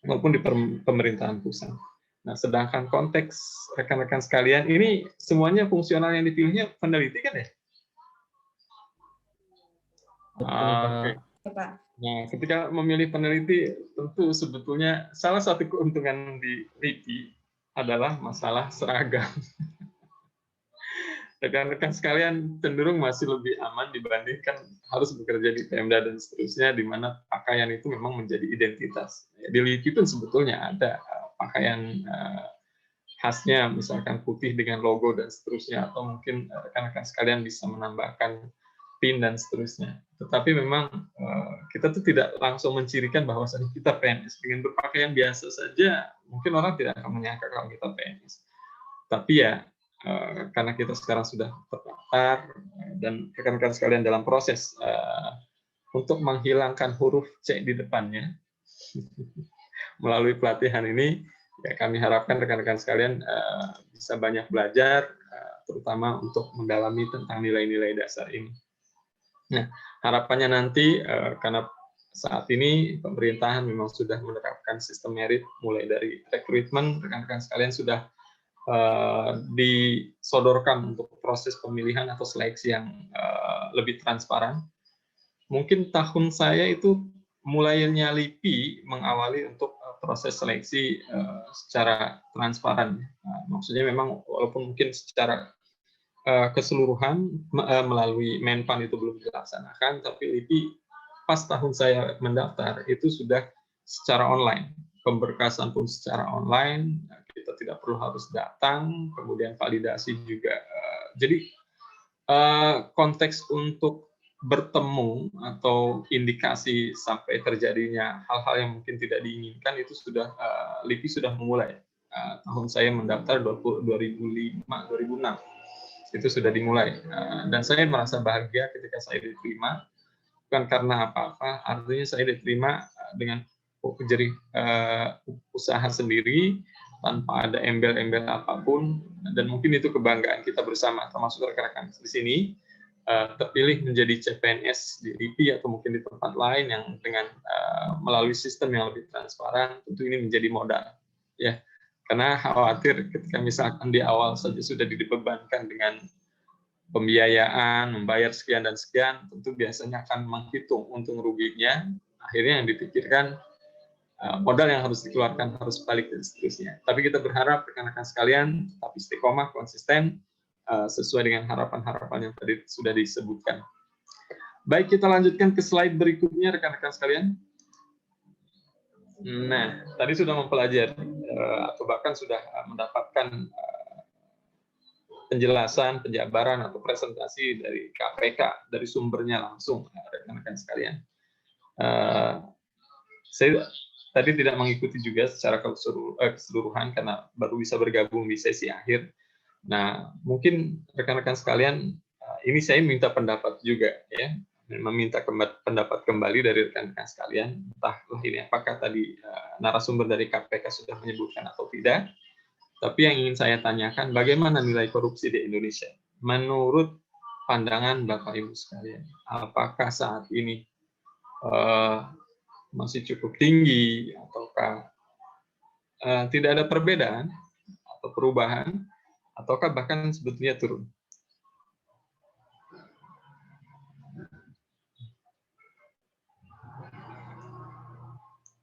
S5: maupun di pemerintahan pusat. Nah, sedangkan konteks rekan-rekan sekalian ini semuanya fungsional yang dipilihnya peneliti kan ya? Oke. Nah, ketika memilih peneliti, tentu sebetulnya salah satu keuntungan di LIPI adalah masalah seragam. Rekan-rekan sekalian cenderung masih lebih aman dibandingkan harus bekerja di Pemda dan seterusnya, di mana pakaian itu memang menjadi identitas. Di LIPI pun sebetulnya ada pakaian khasnya, misalkan putih dengan logo dan seterusnya, atau mungkin rekan-rekan sekalian bisa menambahkan PIN dan seterusnya. Tetapi memang kita tuh tidak langsung mencirikan bahwasannya kita PNS. Dengan berpakaian biasa saja, mungkin orang tidak akan menyangka kalau kita PNS. Tapi ya, karena kita sekarang sudah terdaftar, dan rekan-rekan sekalian dalam proses untuk menghilangkan huruf C di depannya, melalui pelatihan ini, ya kami harapkan rekan-rekan sekalian bisa banyak belajar, terutama untuk mendalami tentang nilai-nilai dasar ini. Nah, harapannya nanti, karena saat ini pemerintahan memang sudah menerapkan sistem merit mulai dari rekrutmen, rekan-rekan sekalian sudah disodorkan untuk proses pemilihan atau seleksi yang lebih transparan. Mungkin tahun saya itu mulainya LIPI mengawali untuk proses seleksi secara transparan. Maksudnya memang walaupun mungkin secara keseluruhan melalui Menpan itu belum dilaksanakan, tapi LIPI pas tahun saya mendaftar itu sudah secara online, pemberkasan pun secara online, kita tidak perlu harus datang, kemudian validasi juga. Jadi konteks untuk bertemu atau indikasi sampai terjadinya hal-hal yang mungkin tidak diinginkan itu sudah LIPI sudah memulai. Tahun saya mendaftar 2005-2006. Itu sudah dimulai, dan saya merasa bahagia ketika saya diterima, bukan karena apa-apa, artinya saya diterima dengan jerih usaha sendiri tanpa ada embel-embel apapun, dan mungkin itu kebanggaan kita bersama, termasuk rekan-rekan di sini terpilih menjadi CPNS di LIPI atau mungkin di tempat lain yang dengan melalui sistem yang lebih transparan, tentu ini menjadi modal, ya. Karena khawatir ketika misalkan di awal saja sudah dibebankan dengan pembiayaan, membayar sekian dan sekian, tentu biasanya akan menghitung untung ruginya, akhirnya yang dipikirkan modal yang harus dikeluarkan harus balik dan seterusnya. Tapi kita berharap rekan-rekan sekalian tetap istiqomah, konsisten, sesuai dengan harapan-harapan yang tadi sudah disebutkan. Baik, kita lanjutkan ke slide berikutnya rekan-rekan sekalian. Nah, tadi sudah mempelajari atau bahkan sudah mendapatkan penjelasan, penjabaran atau presentasi dari KPK, dari sumbernya langsung, rekan-rekan sekalian. Saya tadi tidak mengikuti juga secara keseluruhan karena baru bisa bergabung di sesi akhir. Nah, mungkin rekan-rekan sekalian, ini saya minta pendapat juga, ya, meminta pendapat kembali dari rekan-rekan sekalian. Entahlah ini apakah tadi narasumber dari KPK sudah menyebutkan atau tidak. Tapi yang ingin saya tanyakan, bagaimana nilai korupsi di Indonesia? Menurut pandangan Bapak Ibu sekalian, apakah saat ini masih cukup tinggi, ataukah tidak ada perbedaan atau perubahan, ataukah bahkan sebetulnya turun?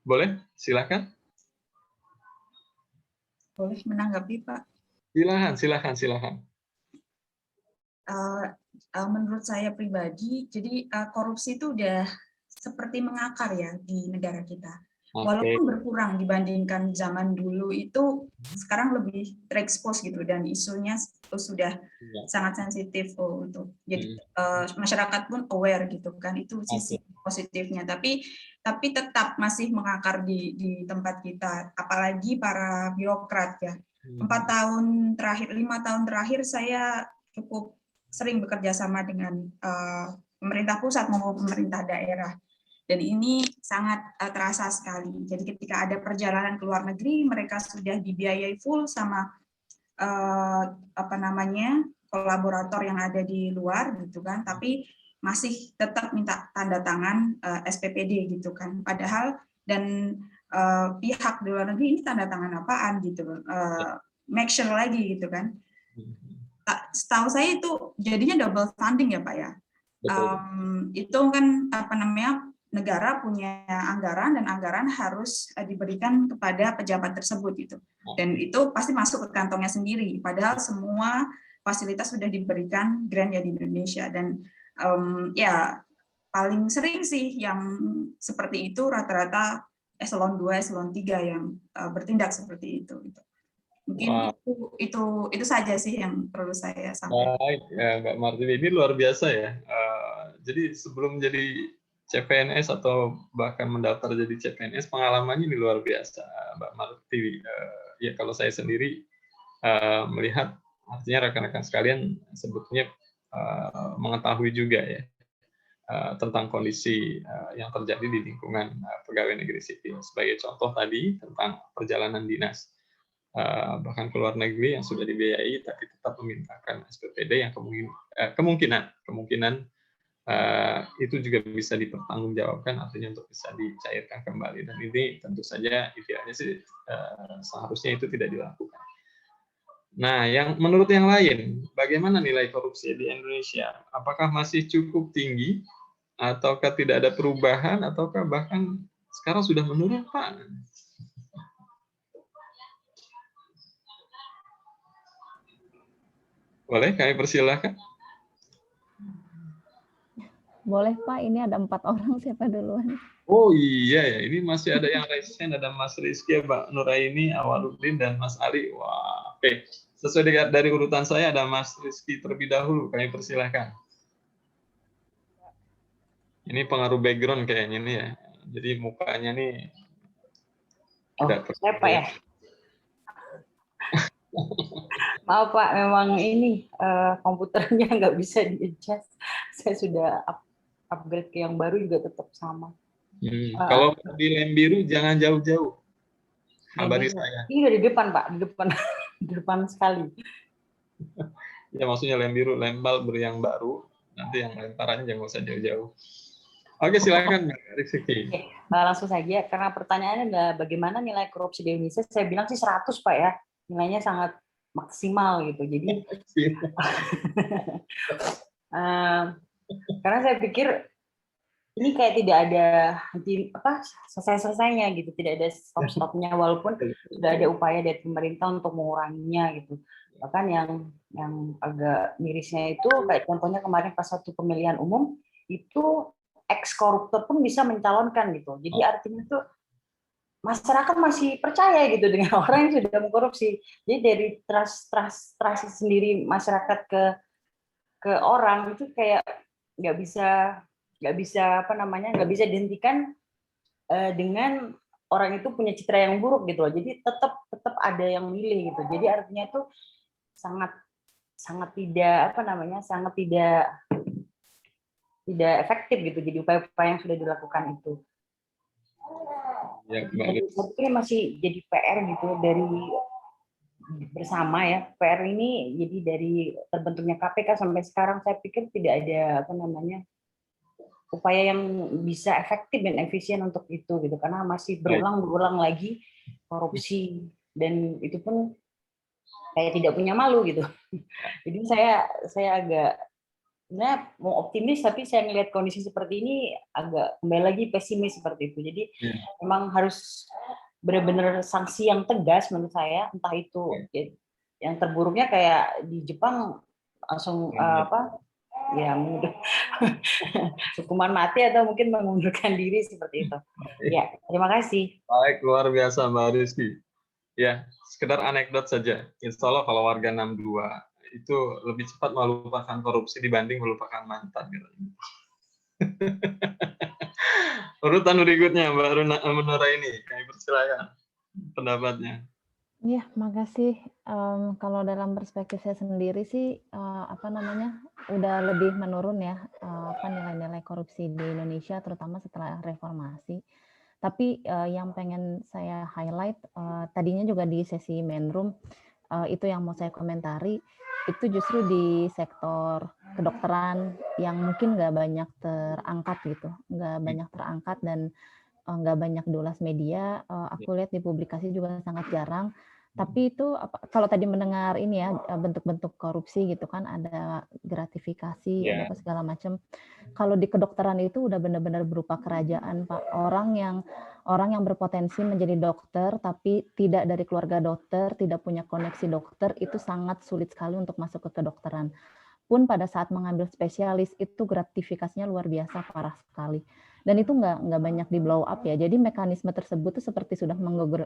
S5: Boleh? Silakan.
S12: Boleh menanggapi, Pak?
S5: Silakan.
S12: Menurut saya pribadi, jadi korupsi itu udah seperti mengakar ya di negara kita. Walaupun berkurang dibandingkan zaman dulu, itu sekarang lebih terekspos gitu, dan isunya sudah sangat sensitif untuk jadi masyarakat pun aware gitu kan, itu sisi positifnya. Tapi tetap masih mengakar di tempat kita, apalagi para birokrat ya. 5 tahun terakhir saya cukup sering bekerja sama dengan pemerintah pusat maupun pemerintah daerah. Dan ini sangat terasa sekali. Jadi ketika ada perjalanan ke luar negeri, mereka sudah dibiayai full sama kolaborator yang ada di luar gitu kan, tapi masih tetap minta tanda tangan SPPD gitu kan. Padahal dan pihak di luar negeri ini tanda tangan apaan gitu, make sure lagi gitu kan. Setahu saya itu jadinya double funding ya Pak ya. Itu kan negara punya anggaran, dan anggaran harus diberikan kepada pejabat tersebut gitu. Dan itu pasti masuk ke kantongnya sendiri, padahal semua fasilitas sudah diberikan grant ya di Indonesia. Dan ya paling sering sih yang seperti itu rata-rata eselon 2, eselon 3 yang bertindak seperti itu. Mungkin itu saja sih yang perlu saya sampaikan.
S5: Baik, ya, Mbak Martiwi, ini luar biasa ya. Jadi sebelum jadi CPNS atau bahkan mendaftar jadi CPNS, pengalamannya ini luar biasa, Mbak Martiwi. Ya kalau saya sendiri melihat, artinya rekan-rekan sekalian sebetulnya mengetahui juga ya tentang kondisi yang terjadi di lingkungan pegawai negeri sipil. Sebagai contoh tadi tentang perjalanan dinas, bahkan ke luar negeri yang sudah dibiayai tapi tetap memintakan SPPD yang kemungkinan itu juga bisa dipertanggungjawabkan, artinya untuk bisa dicairkan kembali. Dan ini tentu saja idealnya sih seharusnya itu tidak dilakukan. Nah, menurut yang lain, bagaimana nilai korupsi di Indonesia? Apakah masih cukup tinggi, ataukah tidak ada perubahan, ataukah bahkan sekarang sudah menurun, Pak? Boleh kami persilahkan?
S9: Boleh Pak, ini ada 4 orang, siapa duluan?
S5: Oh iya ya, ini masih ada yang resen, ada Mas Rizky, Mbak Nuraini, Awaludin, dan Mas Ali. Wah, oke. Sesuai dari urutan saya, ada Mas Rizky terlebih dahulu, kami persilahkan. Ini pengaruh background kayaknya nih ya, jadi mukanya nih tidak
S11: saya Pak ya? Maaf Pak, memang ini komputernya nggak bisa di-adjust. Saya sudah upgrade ke yang baru juga tetap sama.
S5: Kalau di lem biru jangan jauh-jauh. Kabari saya.
S11: Ini udah di depan Pak, di depan sekali.
S5: Ya maksudnya lem biru, lem bulb yang baru. Nanti yang lemparannya jangan usah jauh-jauh. Oke, silakan Mbak Rizky.
S11: Oke, langsung saja. Karena pertanyaannya adalah bagaimana nilai korupsi di Indonesia? Saya bilang sih 100 Pak ya. Nilainya sangat maksimal gitu. Jadi karena saya pikir ini kayak tidak ada selesai-selesainya gitu, tidak ada stop-stopnya, walaupun sudah ada upaya dari pemerintah untuk menguranginya gitu. Bahkan yang agak mirisnya itu kayak contohnya kemarin pas satu pemilihan umum itu ex koruptor pun bisa mencalonkan gitu. Jadi artinya tuh masyarakat masih percaya gitu dengan orang yang sudah mengkorupsi. Jadi dari trust sendiri masyarakat ke orang itu kayak nggak bisa nggak bisa dihentikan dengan orang itu punya citra yang buruk gitu loh. Jadi tetap ada yang milih gitu. Jadi artinya itu sangat tidak tidak efektif gitu. Jadi upaya-upaya yang sudah dilakukan itu.
S5: Ya,
S11: jadi ini masih jadi PR gitu dari bersama ya. PR ini jadi dari terbentuknya KPK sampai sekarang saya pikir tidak ada upaya yang bisa efektif dan efisien untuk itu gitu, karena masih berulang lagi korupsi dan itu pun kayak tidak punya malu gitu. Jadi saya agak sebenarnya mau optimis, tapi saya melihat kondisi seperti ini agak kembali lagi pesimis seperti itu. Jadi memang harus benar-benar sanksi yang tegas menurut saya, entah itu yang terburuknya kayak di Jepang langsung hukuman mati atau mungkin mengundurkan diri seperti itu. Ya, terima kasih.
S5: Baik, luar biasa Mbak Rizky. Ya, sekedar anekdot saja. Insya Allah kalau warga 62 itu lebih cepat melupakan korupsi dibanding melupakan mantan. Gitu. Urutan berikutnya Mbak Nura ini, kami persilakan pendapatnya.
S9: Iya, makasih. Kalau dalam perspektif saya sendiri sih, udah lebih menurun ya, nilai-nilai korupsi di Indonesia, terutama setelah reformasi. Tapi yang pengen saya highlight, tadinya juga di sesi main room, itu yang mau saya komentari, itu justru di sektor kedokteran yang mungkin nggak banyak terangkat gitu, nggak banyak terangkat dan nggak banyak diulas media. Aku lihat di publikasi juga sangat jarang. Tapi itu kalau tadi mendengar ini ya bentuk-bentuk korupsi gitu kan, ada gratifikasi, ada apa segala macam. Kalau di kedokteran itu udah benar-benar berupa kerajaan, Pak. Orang yang berpotensi menjadi dokter tapi tidak dari keluarga dokter, tidak punya koneksi dokter, itu sangat sulit sekali untuk masuk ke kedokteran. Pun pada saat mengambil spesialis itu gratifikasinya luar biasa, parah sekali. Dan itu nggak banyak di blow up ya. Jadi mekanisme tersebut tuh seperti sudah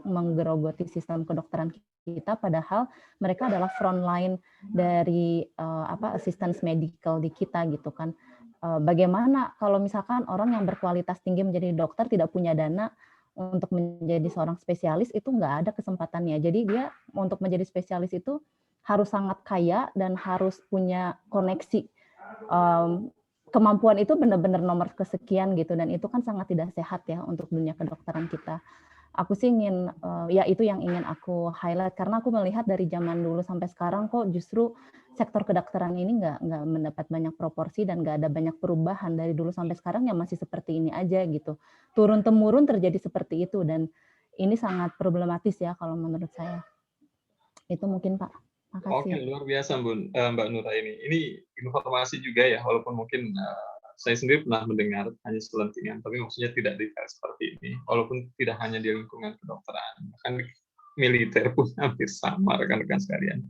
S9: menggerogoti sistem kedokteran kita, padahal mereka adalah front line dari assistance medical di kita gitu kan. Bagaimana kalau misalkan orang yang berkualitas tinggi menjadi dokter tidak punya dana untuk menjadi seorang spesialis, itu nggak ada kesempatannya. Jadi dia untuk menjadi spesialis itu harus sangat kaya dan harus punya koneksi. Kemampuan itu benar-benar nomor kesekian gitu, dan itu kan sangat tidak sehat ya untuk dunia kedokteran kita. Aku sih ingin, ya itu yang ingin aku highlight, karena aku melihat dari zaman dulu sampai sekarang kok justru sektor kedokteran ini nggak mendapat banyak proporsi dan nggak ada banyak perubahan dari dulu sampai sekarang, yang masih seperti ini aja gitu. Turun-temurun terjadi seperti itu, dan ini sangat problematis ya kalau menurut saya. Itu mungkin Pak. Makasih.
S5: Oke, luar biasa Mbak Nura ini. Ini informasi juga ya, walaupun mungkin saya sendiri pernah mendengar hanya selentingan, tapi maksudnya tidak detail seperti ini. Walaupun tidak hanya di lingkungan kedokteran, bahkan militer pun hampir sama rekan-rekan sekalian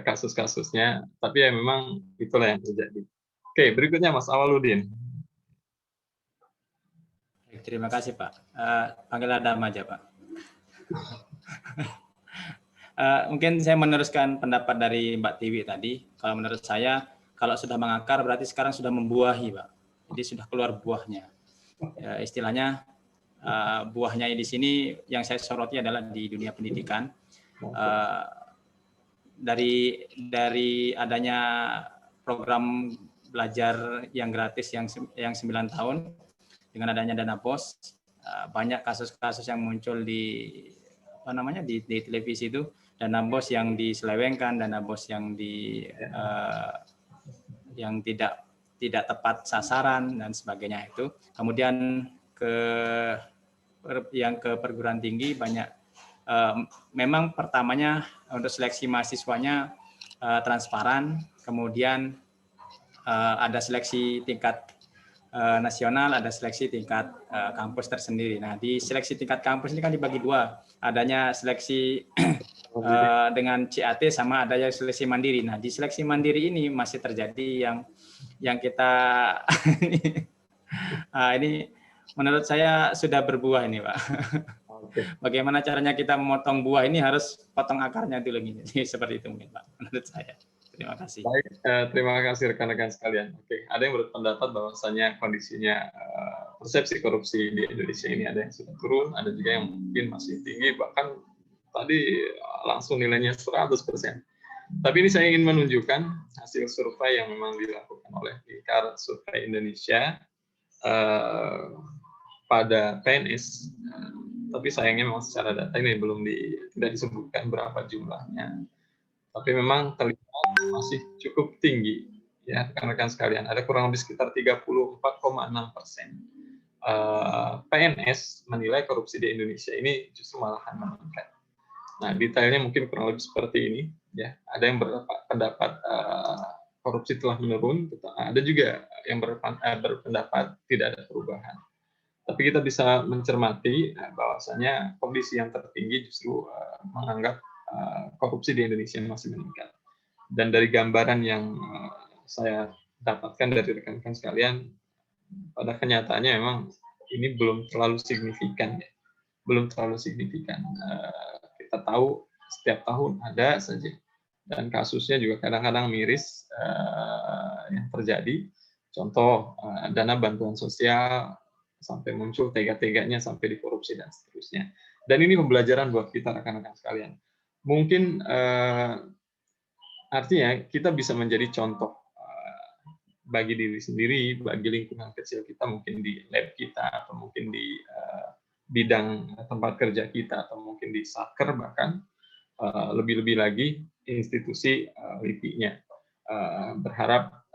S5: kasus-kasusnya. Tapi ya memang itulah yang terjadi. Oke, berikutnya Mas Awaludin.
S10: Terima kasih Pak. Panggil Adam aja Pak. Mungkin saya meneruskan pendapat dari Mbak Tiwi tadi. Kalau menurut saya, kalau sudah mengakar berarti sekarang sudah membuahi, Pak. Jadi sudah keluar buahnya. Ya, istilahnya buahnya di sini yang saya soroti adalah di dunia pendidikan. Dari adanya program belajar yang gratis yang 9 tahun, dengan adanya dana BOS, banyak kasus-kasus yang muncul di televisi itu. Dana BOS yang diselewengkan, dana BOS yang yang tidak tepat sasaran dan sebagainya itu. Kemudian yang ke perguruan tinggi banyak. Memang pertamanya untuk seleksi mahasiswanya transparan, kemudian ada seleksi tingkat nasional, ada seleksi tingkat kampus tersendiri. Nah, di seleksi tingkat kampus ini kan dibagi dua, adanya seleksi dengan CAT sama adanya seleksi mandiri. Nah, di seleksi mandiri ini masih terjadi yang kita ini menurut saya sudah berbuah ini, Pak. Bagaimana caranya kita memotong buah ini harus potong akarnya dulu. Jadi seperti itu mungkin Pak, menurut saya. Terima kasih.
S5: Baik, terima kasih rekan-rekan sekalian. Oke, ada yang berpendapat bahwasanya kondisinya persepsi korupsi di Indonesia ini ada yang sudah turun, ada juga yang mungkin masih tinggi, bahkan tadi langsung nilainya 100%. Tapi ini saya ingin menunjukkan hasil survei yang memang dilakukan oleh Lingkar Survei Indonesia pada PNS, tapi sayangnya memang secara data ini tidak disebutkan berapa jumlahnya. Tapi memang terlihat masih cukup tinggi, ya rekan-rekan sekalian. Ada kurang lebih sekitar 34,6% PNS menilai korupsi di Indonesia ini justru malahan meningkat. Nah, detailnya mungkin kurang lebih seperti ini, ya. Ada yang berpendapat korupsi telah menurun, ada juga yang berpendapat tidak ada perubahan. Tapi kita bisa mencermati bahwasanya kondisi yang tertinggi justru menganggap korupsi di Indonesia masih meningkat. Dan dari gambaran yang saya dapatkan dari rekan-rekan sekalian, pada kenyataannya memang ini belum terlalu signifikan, ya. Belum terlalu signifikan. Kita tahu setiap tahun ada saja, dan kasusnya juga kadang-kadang miris yang terjadi. Contoh dana bantuan sosial sampai muncul tega-teganya sampai dikorupsi dan seterusnya. Dan ini pembelajaran buat kita rekan-rekan sekalian. Mungkin artinya kita bisa menjadi contoh bagi diri sendiri, bagi lingkungan kecil kita, mungkin di lab kita, atau mungkin di bidang tempat kerja kita, atau mungkin di satker bahkan, lebih-lebih lagi institusi LIPI-nya. Berharap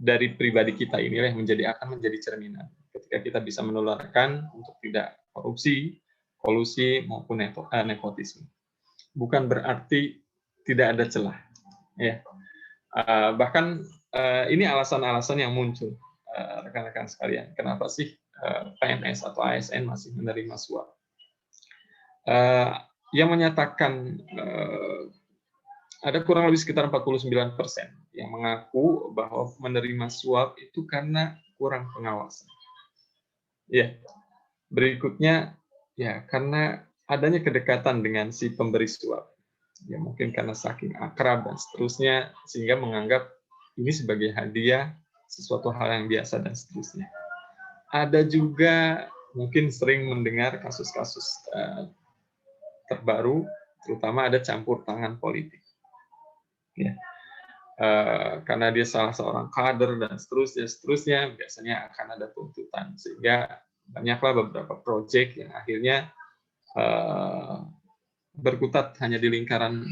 S5: dari pribadi kita inilah yang akan menjadi cerminan ketika kita bisa menularkan untuk tidak korupsi, kolusi maupun nepotisme. Bukan berarti tidak ada celah, ya. Bahkan ini alasan-alasan yang muncul, rekan-rekan sekalian. Kenapa sih PNS atau ASN masih menerima suap? Yang menyatakan ada kurang lebih sekitar 49% yang mengaku bahwa menerima suap itu karena kurang pengawasan. Ya, berikutnya ya karena adanya kedekatan dengan si pemberi suap. Ya mungkin karena saking akrab dan seterusnya sehingga menganggap ini sebagai hadiah, sesuatu hal yang biasa dan seterusnya. Ada juga mungkin sering mendengar kasus-kasus terbaru, terutama ada campur tangan politik. Ya. Karena dia salah seorang kader dan seterusnya biasanya akan ada tuntutan, sehingga banyaklah beberapa proyek yang akhirnya berkutat hanya di lingkaran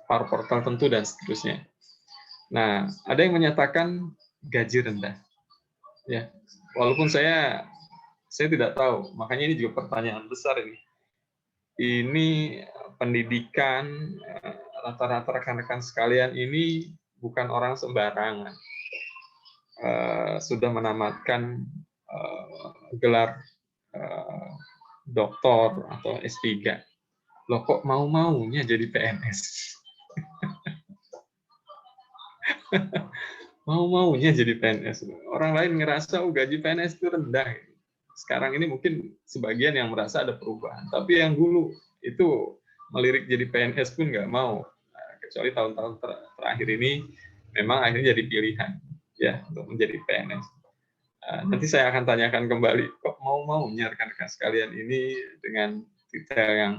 S5: parpol tertentu dan seterusnya. Nah, ada yang menyatakan gaji rendah. Ya, walaupun saya tidak tahu, makanya ini juga pertanyaan besar ini. Ini pendidikan rata-rata rekan-rekan sekalian ini bukan orang sembarangan. Sudah menamatkan gelar doktor atau S3. Loh kok mau-maunya jadi PNS? Mau-maunya jadi PNS. Orang lain ngerasa gaji PNS itu rendah. Sekarang ini mungkin sebagian yang merasa ada perubahan. Tapi yang dulu itu melirik jadi PNS pun nggak mau. Kecuali tahun-tahun terakhir ini memang akhirnya jadi pilihan ya untuk menjadi PNS. Nanti saya akan tanyakan kembali, kok mau-maunya rekan-rekan sekalian ini dengan detail yang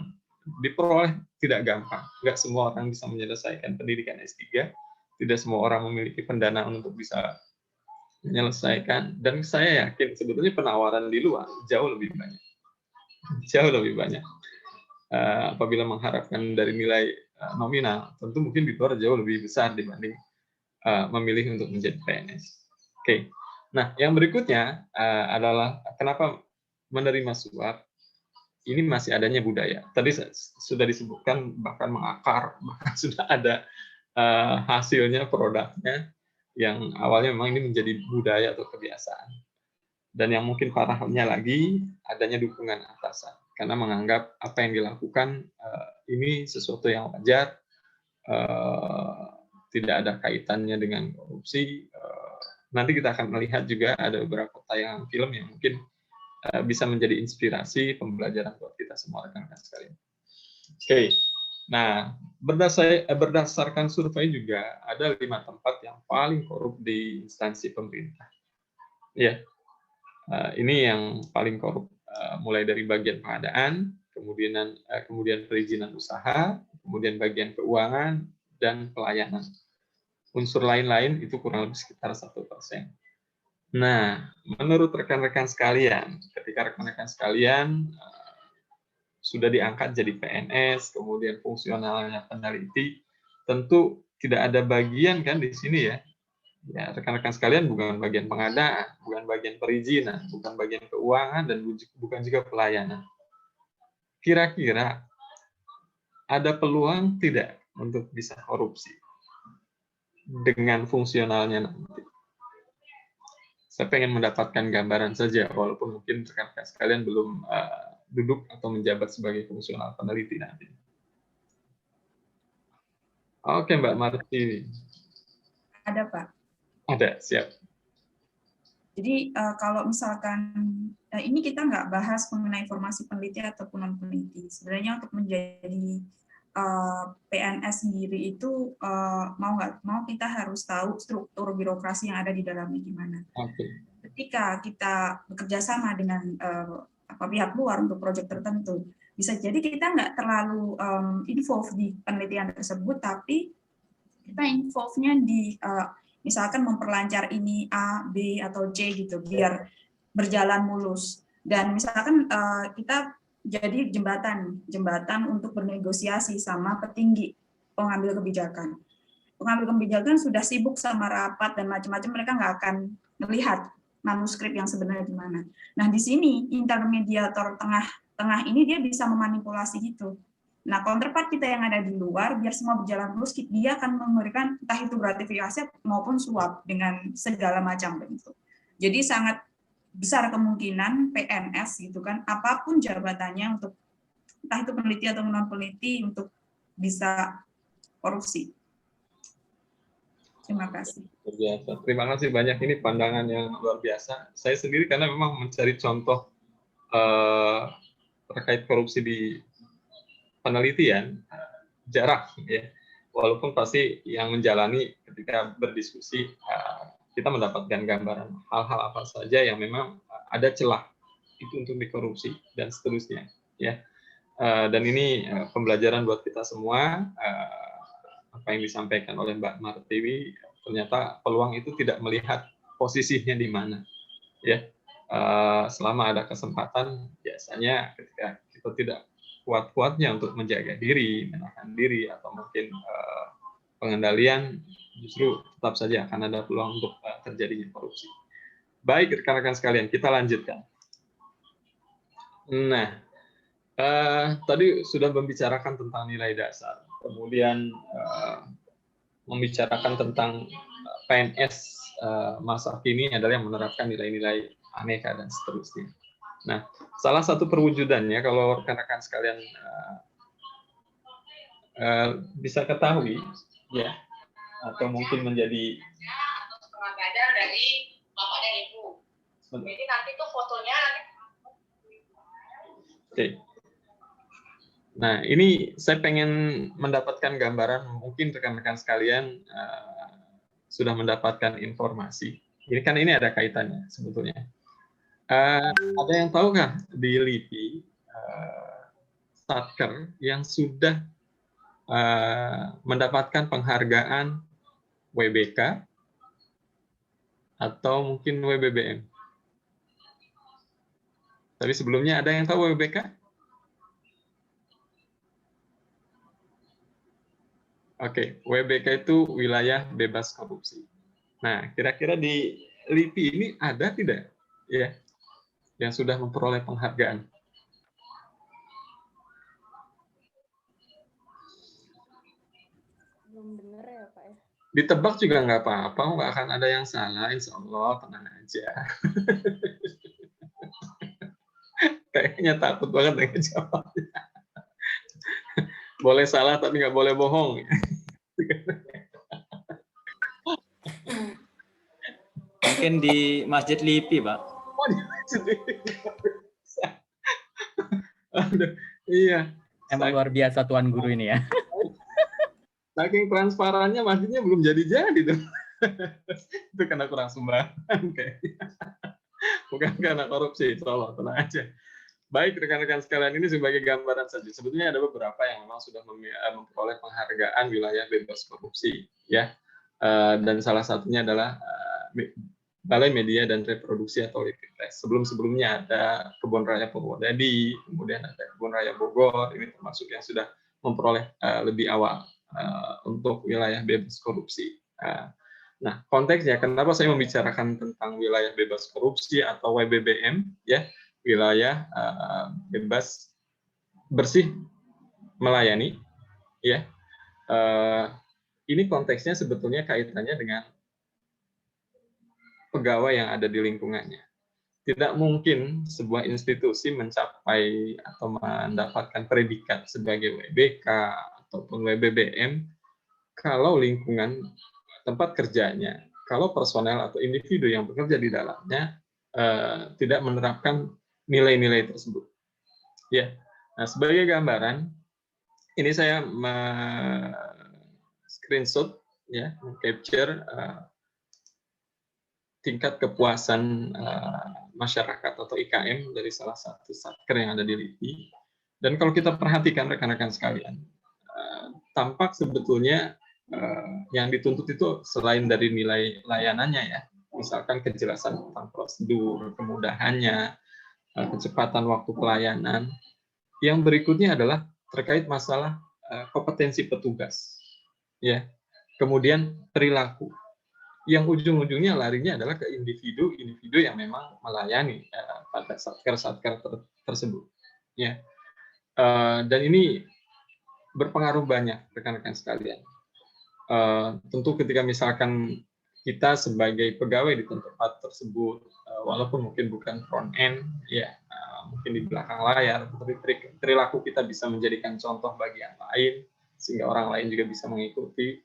S5: diperoleh tidak gampang. Nggak semua orang bisa menyelesaikan pendidikan S3, tidak semua orang memiliki pendanaan untuk bisa menyelesaikan, dan saya yakin sebetulnya penawaran di luar jauh lebih banyak. Jauh lebih banyak. Apabila mengharapkan dari nilai nominal, tentu mungkin di luar jauh lebih besar dibanding memilih untuk menjadi PNS. Oke. Nah, yang berikutnya adalah kenapa menerima suap ini masih adanya budaya. Tadi sudah disebutkan bahkan mengakar, bahkan sudah ada hasilnya, produknya yang awalnya memang ini menjadi budaya atau kebiasaan. Dan yang mungkin parahnya lagi adanya dukungan atasan karena menganggap apa yang dilakukan ini sesuatu yang wajar, tidak ada kaitannya dengan korupsi. Nanti kita akan melihat juga ada beberapa tayangan film yang mungkin bisa menjadi inspirasi pembelajaran buat kita semua rekan-rekan sekalian. Oke, nah berdasarkan survei juga ada 5 tempat yang paling korup di instansi pemerintah. Ya, ini yang paling korup, mulai dari bagian pengadaan, kemudian perizinan usaha, kemudian bagian keuangan dan pelayanan. Unsur lain-lain itu kurang lebih sekitar 1%. Nah, menurut rekan-rekan sekalian, ketika rekan-rekan sekalian sudah diangkat jadi PNS, kemudian fungsionalnya peneliti, tentu tidak ada bagian kan di sini ya. Ya, rekan-rekan sekalian bukan bagian pengadaan, bukan bagian perizinan, bukan bagian keuangan, dan bukan juga pelayanan. Kira-kira ada peluang tidak untuk bisa korupsi dengan fungsionalnya nanti? Saya pengen mendapatkan gambaran saja, walaupun mungkin rekan-rekan sekalian belum duduk atau menjabat sebagai fungsional peneliti nanti. Oke, Mbak Marti.
S12: Ada, Pak.
S5: Ada, siap.
S12: Jadi kalau misalkan ini kita nggak bahas mengenai formasi peneliti ataupun non peneliti. Sebenarnya untuk menjadi PNS sendiri itu mau nggak mau kita harus tahu struktur birokrasi yang ada di dalamnya gimana.
S5: Okay.
S12: Ketika kita bekerja sama dengan pihak luar untuk proyek tertentu, bisa jadi kita nggak terlalu involve di penelitian tersebut, tapi kita involve-nya di misalkan memperlancar ini A, B, atau C gitu, biar berjalan mulus. Dan misalkan kita jadi jembatan untuk bernegosiasi sama petinggi pengambil kebijakan. Pengambil kebijakan sudah sibuk sama rapat dan macam-macam, mereka nggak akan melihat manuskrip yang sebenarnya gimana. Nah, di sini intermediator tengah ini dia bisa memanipulasi gitu. Nah, counterpart kita yang ada di luar, biar semua berjalan mulus, dia akan memberikan entah itu gratifikasi maupun suap dengan segala macam bentuk. Jadi sangat besar kemungkinan PNS gitu kan, apapun jabatannya, untuk entah itu peneliti atau non peneliti, untuk bisa korupsi. Terima kasih.
S5: Biasa. Terima kasih banyak, ini pandangan yang luar biasa. Saya sendiri karena memang mencari contoh terkait korupsi di penelitian jarak ya. Walaupun pasti yang menjalani ketika berdiskusi kita mendapatkan gambaran hal-hal apa saja yang memang ada celah itu untuk dikorupsi dan seterusnya ya. Dan ini pembelajaran buat kita semua. Apa yang disampaikan oleh Mbak Martiwi, ternyata peluang itu tidak melihat posisinya di mana ya. Selama ada kesempatan, biasanya ketika kita tidak kuat-kuatnya untuk menjaga diri, menahan diri, atau mungkin pengendalian, justru tetap saja akan ada peluang untuk terjadinya korupsi. Baik, rekan-rekan sekalian, kita lanjutkan. Nah, tadi sudah membicarakan tentang nilai dasar, kemudian membicarakan tentang PNS masa kini adalah yang menerapkan nilai-nilai aneka dan seterusnya. Nah, salah satu perwujudannya kalau rekan-rekan sekalian bisa ketahui, ya, atau mungkin menjadi
S13: pengadaan dari bapak dan ibu. Jadi nanti tuh fotonya.
S5: Oke. Nah, ini saya pengen mendapatkan gambaran, mungkin rekan-rekan sekalian sudah mendapatkan informasi. Ini kan ini ada kaitannya sebetulnya. Ada yang tahu nggak di LIPI Satker yang sudah mendapatkan penghargaan WBK atau mungkin WBBM? Tapi sebelumnya ada yang tahu WBK? Oke, WBK itu wilayah bebas korupsi. Nah, kira-kira di LIPI ini ada tidak ya yang sudah memperoleh penghargaan?
S4: Belum benar ya, Pak ya?
S5: Ditebak juga nggak apa-apa, nggak akan ada yang salah, insya Allah, tenang aja. Kayaknya takut banget dengan jawabnya. Boleh salah tapi nggak boleh bohong.
S10: Mungkin di Masjid LIPI, Pak.
S5: Oh, Aduh, iya.
S2: Emang luar biasa Tuan Guru ini ya.
S5: Saking transparannya maksudnya belum jadi-jadi tuh. Itu karena kurang sumbangan kayaknya. Bukan karena korupsi, tolong tenang aja. Baik rekan-rekan sekalian, ini sebagai gambaran saja. Sebetulnya ada beberapa yang memang sudah memperoleh penghargaan wilayah bebas korupsi, ya. Dan salah satunya adalah Balai Media dan Reproduksi atau LIPIPRES. Sebelum-sebelumnya ada Kebun Raya Purwodadi, kemudian ada Kebun Raya Bogor, ini termasuk yang sudah memperoleh lebih awal untuk wilayah bebas korupsi. Nah, konteksnya kenapa saya membicarakan tentang wilayah bebas korupsi atau WBBM, ya, wilayah bebas bersih melayani, ya. Ini konteksnya sebetulnya kaitannya dengan pegawai yang ada di lingkungannya. Tidak mungkin sebuah institusi mencapai atau mendapatkan predikat sebagai WBK ataupun WBBM kalau lingkungan tempat kerjanya, kalau personel atau individu yang bekerja di dalamnya tidak menerapkan nilai-nilai tersebut. Ya, nah sebagai gambaran, ini saya screenshot, ya, capture tingkat kepuasan masyarakat atau IKM dari salah satu satker yang ada di LIPI. Dan kalau kita perhatikan rekan-rekan sekalian, tampak sebetulnya yang dituntut itu selain dari nilai layanannya, ya, misalkan kejelasan tentang prosedur, kemudahannya, kecepatan waktu pelayanan. Yang berikutnya adalah terkait masalah kompetensi petugas, ya, kemudian perilaku. Yang ujung-ujungnya larinya adalah ke individu-individu yang memang melayani pada satker-satker tersebut, ya. Dan ini berpengaruh banyak rekan-rekan sekalian. Tentu ketika misalkan kita sebagai pegawai di tempat tersebut, walaupun mungkin bukan front end, ya, mungkin di belakang layar, tapi perilaku kita bisa menjadikan contoh bagi yang lain, sehingga orang lain juga bisa mengikuti.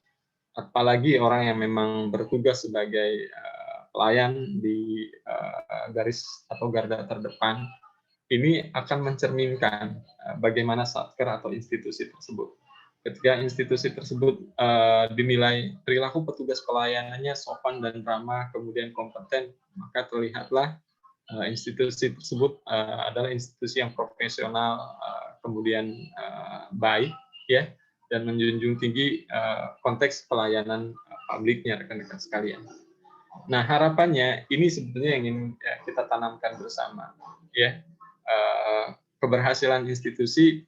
S5: Apalagi orang yang memang bertugas sebagai pelayan di garis atau garda terdepan, ini akan mencerminkan bagaimana satker atau institusi tersebut. Ketika institusi tersebut dinilai perilaku petugas pelayanannya sopan dan ramah, kemudian kompeten, maka terlihatlah institusi tersebut adalah institusi yang profesional, kemudian baik, ya, dan menjunjung tinggi konteks pelayanan publiknya, rekan-rekan sekalian. Nah, harapannya ini sebetulnya yang ingin kita tanamkan bersama, ya. Keberhasilan institusi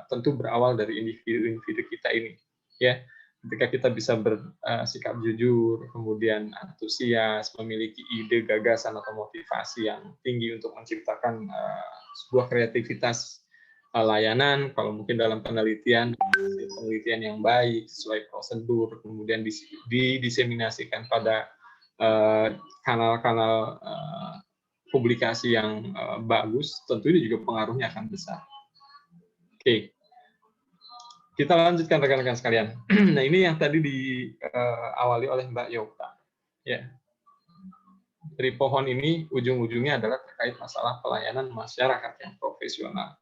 S5: tentu berawal dari individu-individu kita ini, ya. Ketika kita bisa bersikap jujur, kemudian antusias, memiliki ide, gagasan atau motivasi yang tinggi untuk menciptakan sebuah kreativitas layanan, kalau mungkin dalam penelitian yang baik, sesuai prosedur, kemudian didiseminasikan pada kanal-kanal publikasi yang bagus, tentu ini juga pengaruhnya akan besar. Oke. Kita lanjutkan rekan-rekan sekalian. Nah, ini yang tadi diawali oleh Mbak Yokta. Ya. Dari pohon ini ujung-ujungnya adalah terkait masalah pelayanan masyarakat yang profesional.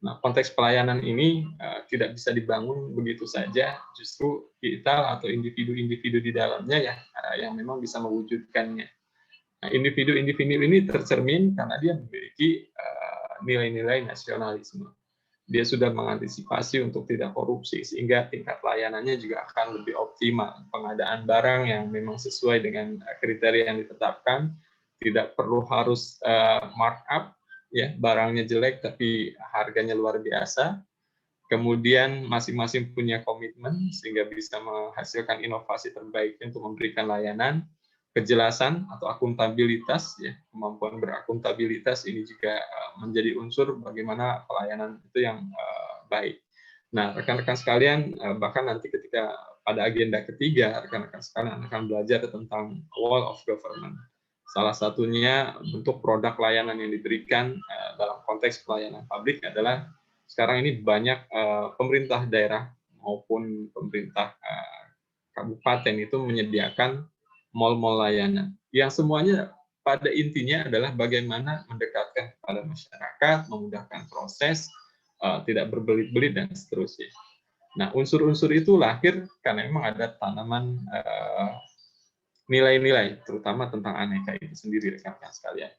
S5: Nah, konteks pelayanan ini tidak bisa dibangun begitu saja, justru kita atau individu-individu di dalamnya, ya, yang memang bisa mewujudkannya. Nah, individu-individu ini tercermin karena dia memiliki nilai-nilai nasionalisme. Dia sudah mengantisipasi untuk tidak korupsi, sehingga tingkat layanannya juga akan lebih optimal. Pengadaan barang yang memang sesuai dengan kriteria yang ditetapkan, tidak perlu harus markup, ya, barangnya jelek tapi harganya luar biasa. Kemudian masing-masing punya komitmen sehingga bisa menghasilkan inovasi terbaiknya untuk memberikan layanan. Kejelasan atau akuntabilitas, ya, kemampuan berakuntabilitas ini juga menjadi unsur bagaimana pelayanan itu yang baik. Nah, rekan-rekan sekalian, bahkan nanti ketika pada agenda ketiga, rekan-rekan sekalian akan belajar tentang wall of government. Salah satunya bentuk produk layanan yang diberikan dalam konteks pelayanan publik adalah sekarang ini banyak pemerintah daerah maupun pemerintah kabupaten itu menyediakan mal-mal layanan yang semuanya pada intinya adalah bagaimana mendekatkan kepada masyarakat, memudahkan proses, tidak berbelit-belit dan seterusnya. Nah, unsur-unsur itu lahir karena memang ada tanaman nilai-nilai, terutama tentang aneka itu sendiri, rekan-rekan sekalian.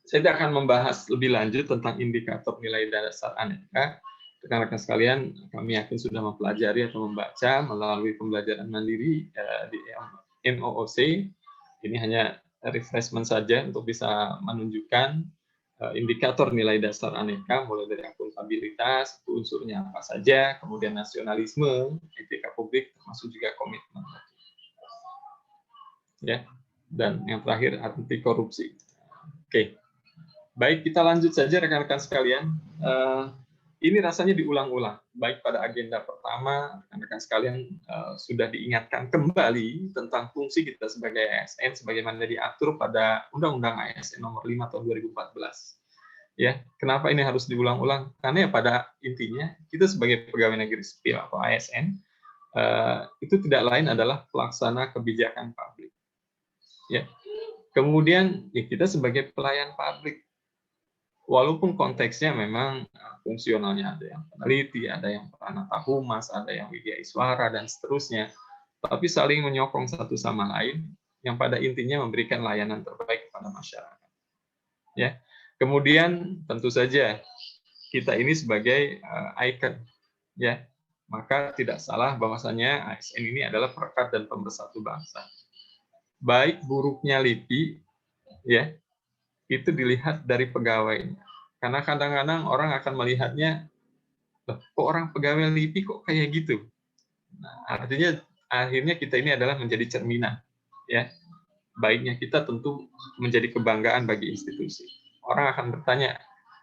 S5: Saya tidak akan membahas lebih lanjut tentang indikator nilai dasar aneka. Rekan-rekan sekalian, kami yakin sudah mempelajari atau membaca melalui pembelajaran mandiri di MOOC. Ini hanya refreshment saja untuk bisa menunjukkan indikator nilai dasar aneka, mulai dari akuntabilitas, unsurnya apa saja, kemudian nasionalisme, etika publik, termasuk juga komitmen. Ya, dan yang terakhir anti korupsi. Oke. Baik, kita lanjut saja rekan-rekan sekalian. Ini rasanya diulang-ulang, baik pada agenda pertama, rekan-rekan sekalian sudah diingatkan kembali tentang fungsi kita sebagai ASN sebagaimana diatur pada Undang-Undang ASN Nomor 5 Tahun 2014. Ya, kenapa ini harus diulang-ulang? Karena ya pada intinya kita sebagai pegawai negeri sipil atau ASN itu tidak lain adalah pelaksana kebijakan publik. Ya, kemudian ya kita sebagai pelayan publik. Walaupun konteksnya memang fungsionalnya ada yang peneliti, ada yang peranata humas, ada yang widya iswara, dan seterusnya, tapi saling menyokong satu sama lain, yang pada intinya memberikan layanan terbaik kepada masyarakat. Ya, kemudian tentu saja kita ini sebagai icon, ya, maka tidak salah bahwasanya ASN ini adalah perekat dan pemersatu bangsa. Baik buruknya LIPI, ya, itu dilihat dari pegawainya. Karena kadang-kadang orang akan melihatnya, kok orang pegawai LIPI kok kayak gitu. Nah, artinya akhirnya kita ini adalah menjadi cerminan. Ya, baiknya kita tentu menjadi kebanggaan bagi institusi. Orang akan bertanya,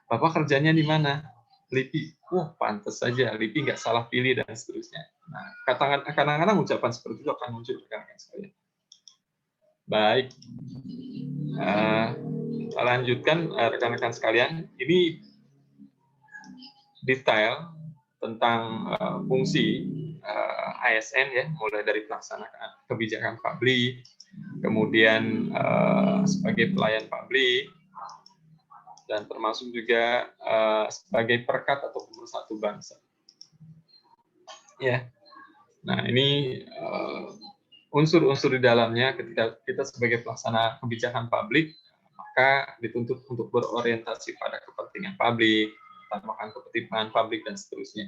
S5: Bapak kerjanya di mana? LIPI. Wah, pantas saja, LIPI nggak salah pilih dan seterusnya. Nah, kadang-kadang ucapan seperti itu akan muncul rekan-rekan sekalian. Baik. Kita lanjutkan rekan-rekan sekalian. Ini detail tentang fungsi ASN ya, mulai dari pelaksanaan kebijakan publik, kemudian sebagai pelayan publik, dan termasuk juga sebagai perekat atau pemersatu bangsa. Ya. Nah, ini unsur-unsur di dalamnya ketika kita sebagai pelaksana kebijakan publik, maka dituntut untuk berorientasi pada kepentingan publik, utamakan kepentingan publik, dan seterusnya.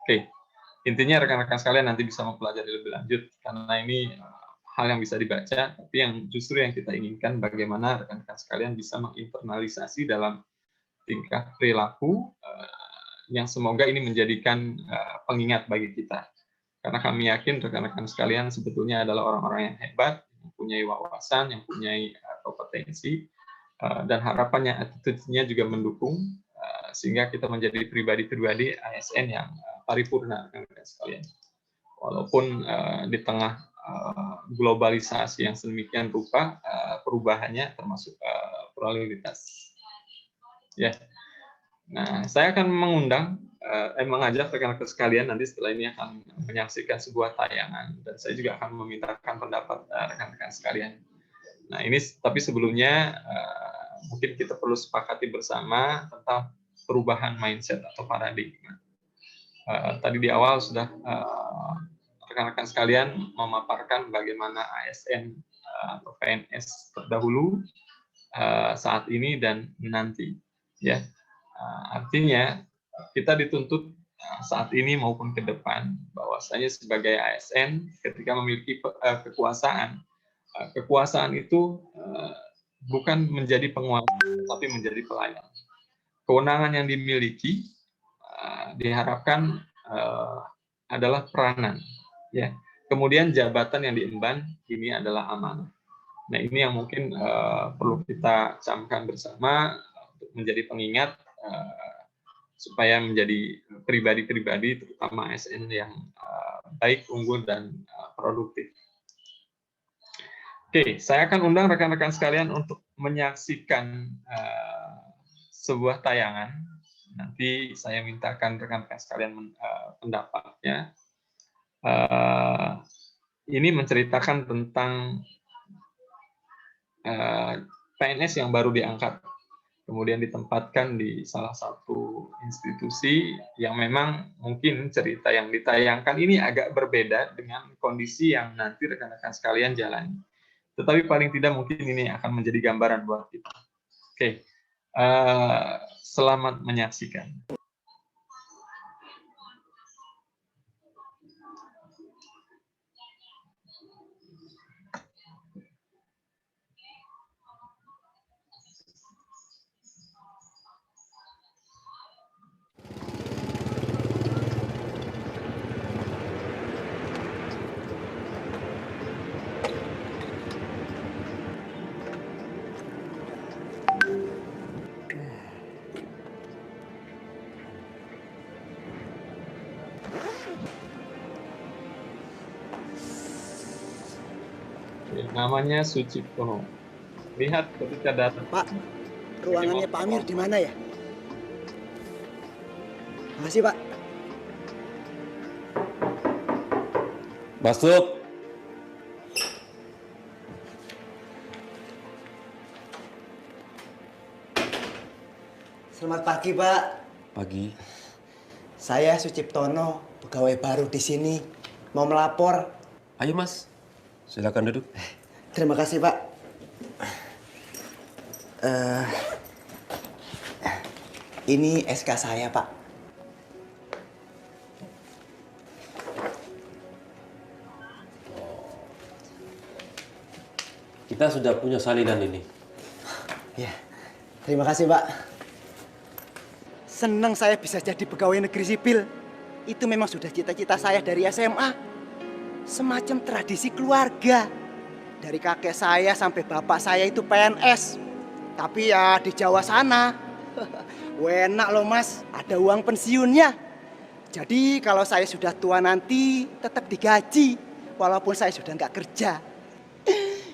S5: Oke, intinya rekan-rekan sekalian nanti bisa mempelajari lebih lanjut, karena ini hal yang bisa dibaca, tapi yang justru yang kita inginkan bagaimana rekan-rekan sekalian bisa menginternalisasi dalam tingkah perilaku yang semoga ini menjadikan pengingat bagi kita. Karena kami yakin rekan-rekan sekalian sebetulnya adalah orang-orang yang hebat, yang mempunyai wawasan, yang mempunyai kompetensi, dan harapannya attitude-nya juga mendukung, sehingga kita menjadi pribadi-pribadi ASN yang paripurna rekan-rekan sekalian. Walaupun di tengah globalisasi yang sedemikian rupa, perubahannya termasuk pluralitas. Ya. Nah, saya akan mengajak rekan-rekan sekalian nanti setelah ini akan menyaksikan sebuah tayangan, dan saya juga akan memintakan pendapat rekan-rekan sekalian. Nah, ini tapi sebelumnya mungkin kita perlu sepakati bersama tentang perubahan mindset atau paradigma. Tadi di awal sudah rekan-rekan sekalian memaparkan bagaimana ASN atau PNS terdahulu, saat ini, dan nanti. Ya, artinya kita dituntut saat ini maupun ke depan bahwasanya sebagai ASN ketika memiliki kekuasaan, kekuasaan itu bukan menjadi penguasa tapi menjadi pelayan. Kewenangan yang dimiliki diharapkan adalah peranan, ya. Kemudian jabatan yang diemban ini adalah amanah. Nah, ini yang mungkin perlu kita camkan bersama untuk menjadi pengingat supaya menjadi pribadi-pribadi terutama ASN yang baik, unggul, dan produktif. Oke, saya akan undang rekan-rekan sekalian untuk menyaksikan sebuah tayangan. Nanti saya mintakan rekan-rekan sekalian pendapatnya. Ini menceritakan tentang PNS yang baru diangkat, kemudian ditempatkan di salah satu institusi yang memang mungkin cerita yang ditayangkan ini agak berbeda dengan kondisi yang nanti rekan-rekan sekalian jalani. Tetapi paling tidak mungkin ini akan menjadi gambaran buat kita. Oke, selamat menyaksikan. Namanya Suciptono. Lihat ketika datang.
S14: Pak, ruangannya Pak Amir di mana ya? Makasih, Pak.
S15: Masuk.
S14: Selamat pagi, Pak.
S15: Pagi.
S14: Saya Suciptono, pegawai baru di sini. Mau melapor.
S15: Ayo, Mas. Silakan duduk.
S14: Terima kasih, Pak. Ini SK saya, Pak.
S15: Kita sudah punya salinan ini.
S14: Ya, terima kasih, Pak. Senang saya bisa jadi pegawai negeri sipil. Itu memang sudah cita-cita saya dari SMA. Semacam tradisi keluarga. Dari kakek saya sampai bapak saya itu PNS. Tapi ya di Jawa sana. Enak loh, Mas, ada uang pensiunnya. Jadi kalau saya sudah tua nanti tetap digaji. Walaupun saya sudah nggak kerja.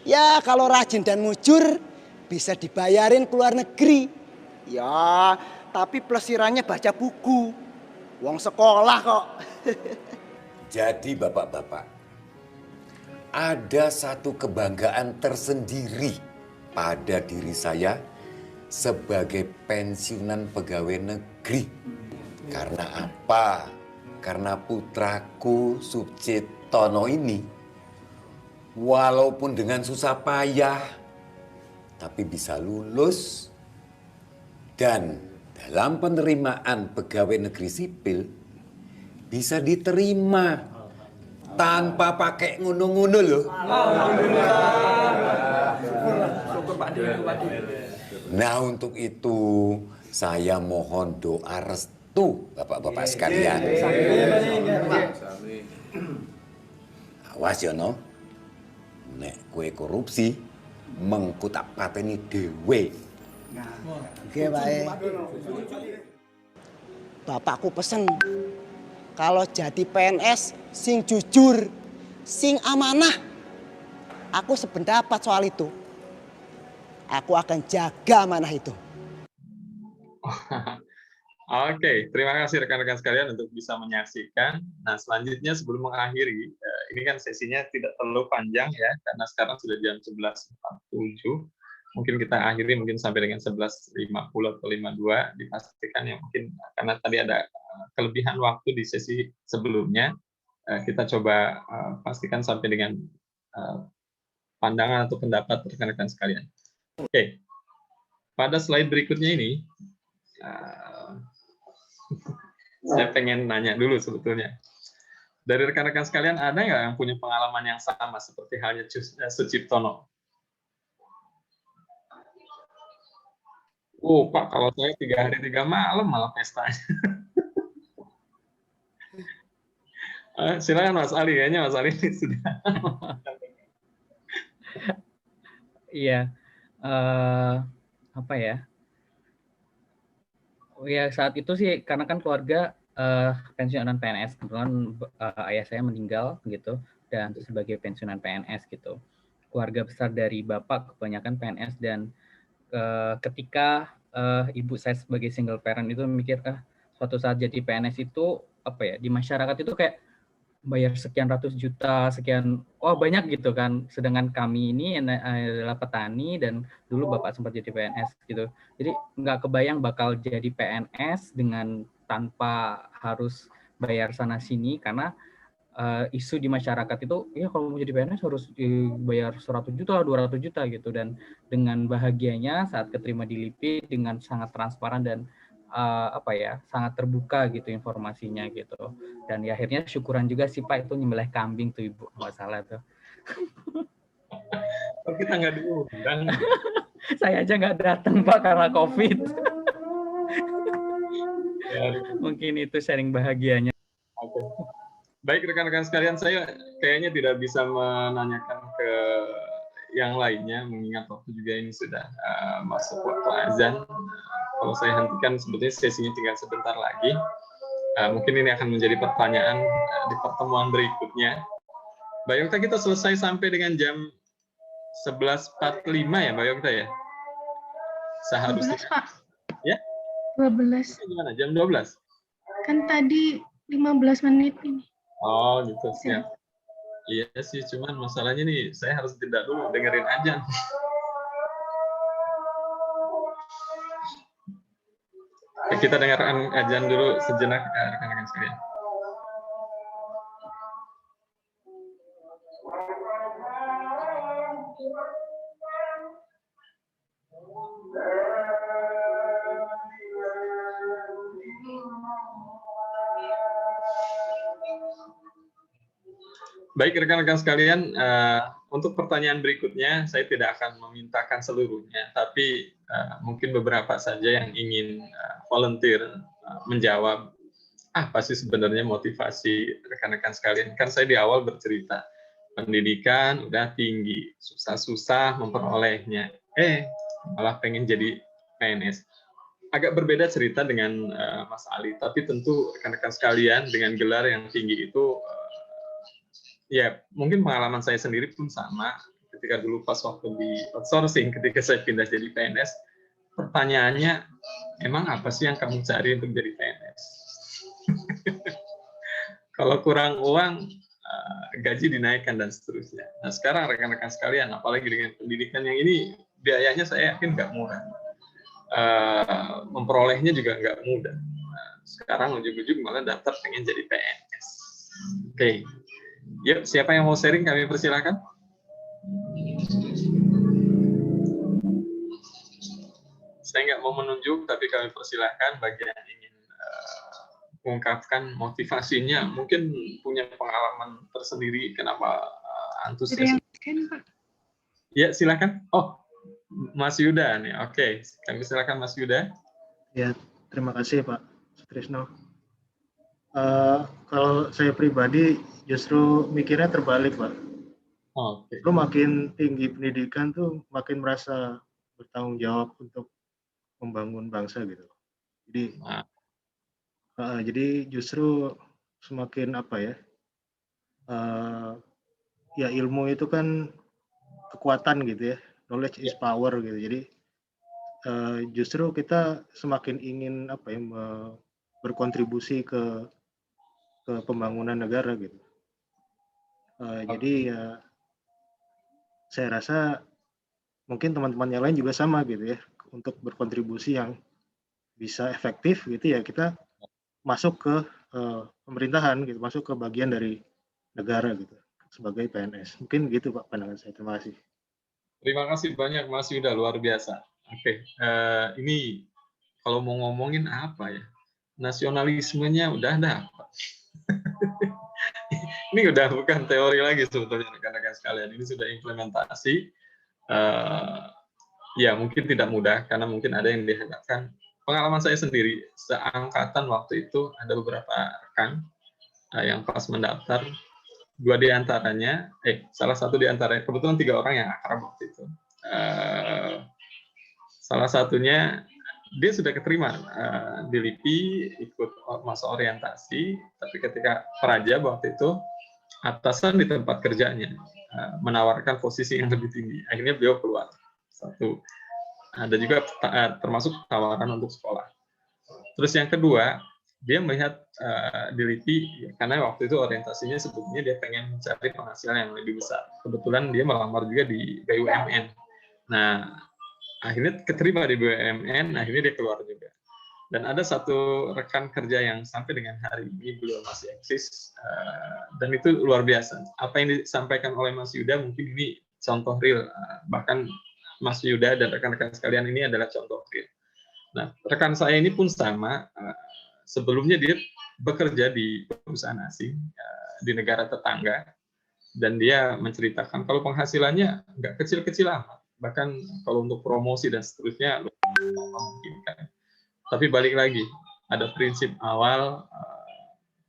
S14: Ya kalau rajin dan mujur bisa dibayarin ke luar negeri. Ya tapi plesirannya baca buku. Uang sekolah kok.
S16: Jadi bapak-bapak, ada satu kebanggaan tersendiri pada diri saya sebagai pensiunan pegawai negeri. Karena apa? Karena putraku Suciptono ini, walaupun dengan susah payah, tapi bisa lulus. Dan dalam penerimaan pegawai negeri sipil, bisa diterima tanpa pakai ngunu-ngunu loh. Nah untuk itu saya mohon doa restu bapak-bapak sekalian. Awas ya no, nek kue korupsi mengku tak pateni dewe.
S14: Oke Pak. Bapakku pesen kalau jadi PNS sing jujur, sing amanah. Aku sependapat soal itu. Aku akan jaga amanah itu.
S5: Oke, terima kasih rekan-rekan sekalian untuk bisa menyaksikan. Nah, selanjutnya sebelum mengakhiri, ini kan sesinya tidak terlalu panjang ya, karena sekarang sudah jam 11.47. Mungkin kita akhiri mungkin sampai dengan 11.50 atau 52, dipastikan ya mungkin karena tadi ada kelebihan waktu di sesi sebelumnya, kita coba pastikan sampai dengan pandangan atau pendapat rekan-rekan sekalian. Oke, pada slide berikutnya ini, saya pengen nanya dulu sebetulnya. Dari rekan-rekan sekalian, ada nggak yang punya pengalaman yang sama seperti halnya Suciptono? Oh Pak, kalau saya 3 hari 3 malam malah pestanya. Silakan Mas Ali, kayaknya Mas Ali ini sudah.
S2: Iya, apa ya? Ya saat itu sih karena kan keluarga pensiunan PNS, kebetulan ayah saya meninggal gitu dan sebagai pensiunan PNS gitu. Keluarga besar dari bapak kebanyakan PNS dan ketika ibu saya sebagai single parent itu mikir suatu saat jadi PNS itu apa ya di masyarakat itu kayak bayar sekian ratus juta, sekian, wah banyak gitu kan. Sedangkan kami ini adalah petani dan dulu bapak sempat jadi PNS gitu. Jadi nggak kebayang bakal jadi PNS dengan tanpa harus bayar sana sini karena isu di masyarakat itu, ya kalau mau jadi PNS harus bayar 100 juta, 200 juta gitu. Dan dengan bahagianya saat keterima di LIPI dengan sangat transparan dan sangat terbuka gitu informasinya gitu. Dan ya akhirnya syukuran juga sih Pak itu nyembelih kambing tuh Ibu, nggak salah tuh.
S5: Oh, kita nggak diundang.
S2: Saya aja nggak datang Pak karena COVID.
S5: Ya.
S2: Mungkin itu sharing bahagianya.
S5: Oke. Baik rekan-rekan sekalian, saya kayaknya tidak bisa menanyakan ke yang lainnya, mengingat waktu juga ini sudah masuk waktu azan. Kalau saya hentikan, sebetulnya sesinya tinggal sebentar lagi. Mungkin ini akan menjadi pertanyaan di pertemuan berikutnya. Mbak Yokta, kita selesai sampai dengan jam 11.45 ya, Mbak Yokta ya? Seharusnya.
S17: 12, Pak.
S5: Ya?
S17: 12.
S5: Gimana? Jam 12?
S17: Kan tadi 15 menit ini.
S5: Oh, gitu. Siap. Iya sih, cuman masalahnya nih, saya harus jeda dulu dengerin azan. Kita dengarkan azan dulu sejenak, rekan-rekan sekalian. Baik rekan-rekan sekalian, untuk pertanyaan berikutnya saya tidak akan memintakan seluruhnya, tapi mungkin beberapa saja yang ingin volunteer menjawab apa sih sebenarnya motivasi rekan-rekan sekalian. Kan saya di awal bercerita pendidikan udah tinggi, susah-susah memperolehnya, malah pengen jadi PNS. Agak berbeda cerita dengan Mas Ali, tapi tentu rekan-rekan sekalian dengan gelar yang tinggi itu ya, mungkin pengalaman saya sendiri pun sama. Ketika dulu pas waktu di outsourcing, ketika saya pindah jadi PNS, pertanyaannya, emang apa sih yang kamu cari untuk jadi PNS? Kalau kurang uang, gaji dinaikkan dan seterusnya. Nah sekarang rekan-rekan sekalian, apalagi dengan pendidikan yang ini, biayanya saya yakin nggak murah. Memperolehnya juga nggak mudah. Nah, sekarang ujung-ujung malah daftar pengen jadi PNS. Oke. Yuk, siapa yang mau sharing kami persilakan. Saya nggak mau menunjuk, tapi kami persilakan bagi yang ingin mengungkapkan motivasinya. Mungkin punya pengalaman tersendiri kenapa antusias. Ya, silakan. Oh, Mas Yuda nih. Oke, kami silakan Mas Yuda.
S8: Ya, terima kasih Pak Sutrisno. Kalau saya pribadi justru mikirnya terbalik, Pak.
S5: Oke.
S8: Lu makin tinggi pendidikan tuh makin merasa bertanggung jawab untuk membangun bangsa gitu. Jadi, jadi justru semakin apa ya? Ya ilmu itu kan kekuatan gitu ya. Knowledge is power gitu. Jadi justru kita semakin ingin apa ya? Berkontribusi ke pembangunan negara gitu. Jadi ya saya rasa mungkin teman-teman yang lain juga sama gitu ya, untuk berkontribusi yang bisa efektif gitu ya, kita masuk ke pemerintahan gitu, masuk ke bagian dari negara gitu sebagai PNS. Mungkin gitu Pak pandangan saya. Terima kasih.
S5: Terima kasih banyak Mas Yuda, luar biasa. Oke, ini kalau mau ngomongin apa ya, nasionalismenya udah dapat. Ini udah bukan teori lagi sebetulnya rekan-rekan sekalian, ini sudah implementasi. Ya mungkin tidak mudah karena mungkin ada yang dihadapkan. Pengalaman saya sendiri, seangkatan waktu itu ada beberapa rekan yang pas mendaftar, salah satu di antaranya, kebetulan 3 orang yang akrab waktu itu. Salah satunya dia sudah keterima di LIPI, ikut masa orientasi, tapi ketika Praja waktu itu, atasan di tempat kerjanya menawarkan posisi yang lebih tinggi. Akhirnya beliau keluar. Satu. Ada juga termasuk tawaran untuk sekolah. Terus yang kedua, dia melihat di LIPI karena waktu itu orientasinya sebetulnya dia pengen mencari penghasilan yang lebih besar. Kebetulan dia melamar juga di BUMN. Nah, akhirnya keterima di BUMN, akhirnya dia keluar juga. Dan ada satu rekan kerja yang sampai dengan hari ini beliau masih eksis, dan itu luar biasa. Apa yang disampaikan oleh Mas Yuda mungkin ini contoh real, bahkan Mas Yuda dan rekan-rekan sekalian ini adalah contoh real. Nah, rekan saya ini pun sama, sebelumnya dia bekerja di perusahaan asing di negara tetangga, dan dia menceritakan kalau penghasilannya nggak kecil-kecil amat, bahkan kalau untuk promosi dan seterusnya memungkinkan. Tapi balik lagi, ada prinsip awal,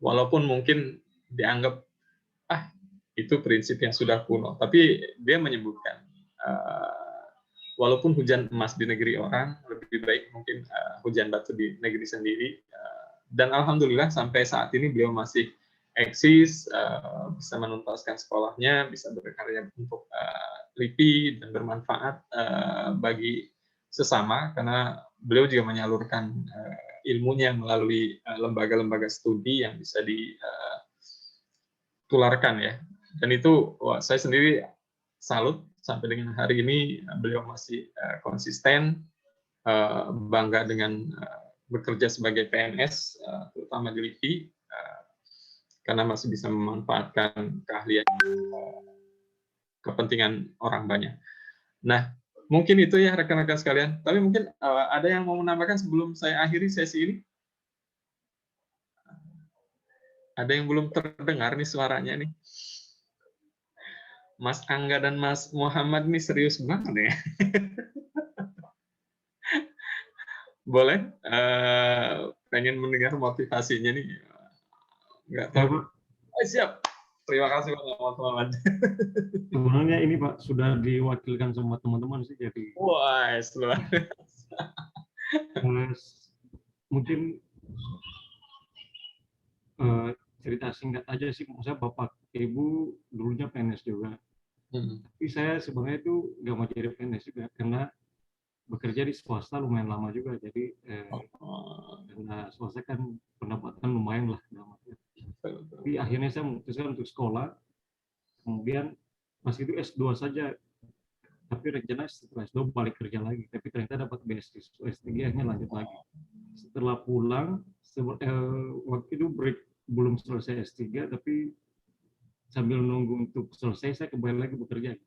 S5: walaupun mungkin dianggap itu prinsip yang sudah kuno, tapi dia menyebutkan walaupun hujan emas di negeri orang, lebih baik mungkin hujan batu di negeri sendiri. Dan alhamdulillah sampai saat ini beliau masih eksis, bisa menuntaskan sekolahnya, bisa berkarya untuk LIPI dan bermanfaat bagi sesama, karena beliau juga menyalurkan ilmunya melalui lembaga-lembaga studi yang bisa ditularkan ya. Dan itu saya sendiri salut, sampai dengan hari ini beliau masih konsisten, bangga dengan bekerja sebagai PNS, terutama di LIPI, karena masih bisa memanfaatkan keahlian kepentingan orang banyak. Nah, mungkin itu ya rekan-rekan sekalian. Tapi mungkin ada yang mau menambahkan sebelum saya akhiri sesi ini? Ada yang belum terdengar nih suaranya nih. Mas Angga dan Mas Muhammad nih serius banget ya. Boleh? Pengen mendengar motivasinya nih. Nggak tahu. Siap. Terima kasih Pak Muhammad.
S1: Sebenarnya ini Pak sudah diwakilkan sama teman-teman sih, jadi.
S5: Wah, luar biasa.
S1: Mungkin cerita singkat aja sih, maksudnya Bapak Ibu dulunya PNS juga. Tapi saya sebenarnya itu nggak mau jadi PNS juga, karena bekerja di swasta lumayan lama juga, jadi karena swasta kan pendapatan lumayan lah. Tapi akhirnya saya memutuskan untuk sekolah, kemudian pas itu S2 saja, tapi rencana setelah S2 balik kerja lagi, tapi ternyata dapat beasiswa S3, akhirnya lanjut lagi. Setelah pulang, waktu itu break, belum selesai S3, tapi sambil nunggu untuk selesai, saya kembali lagi bekerja.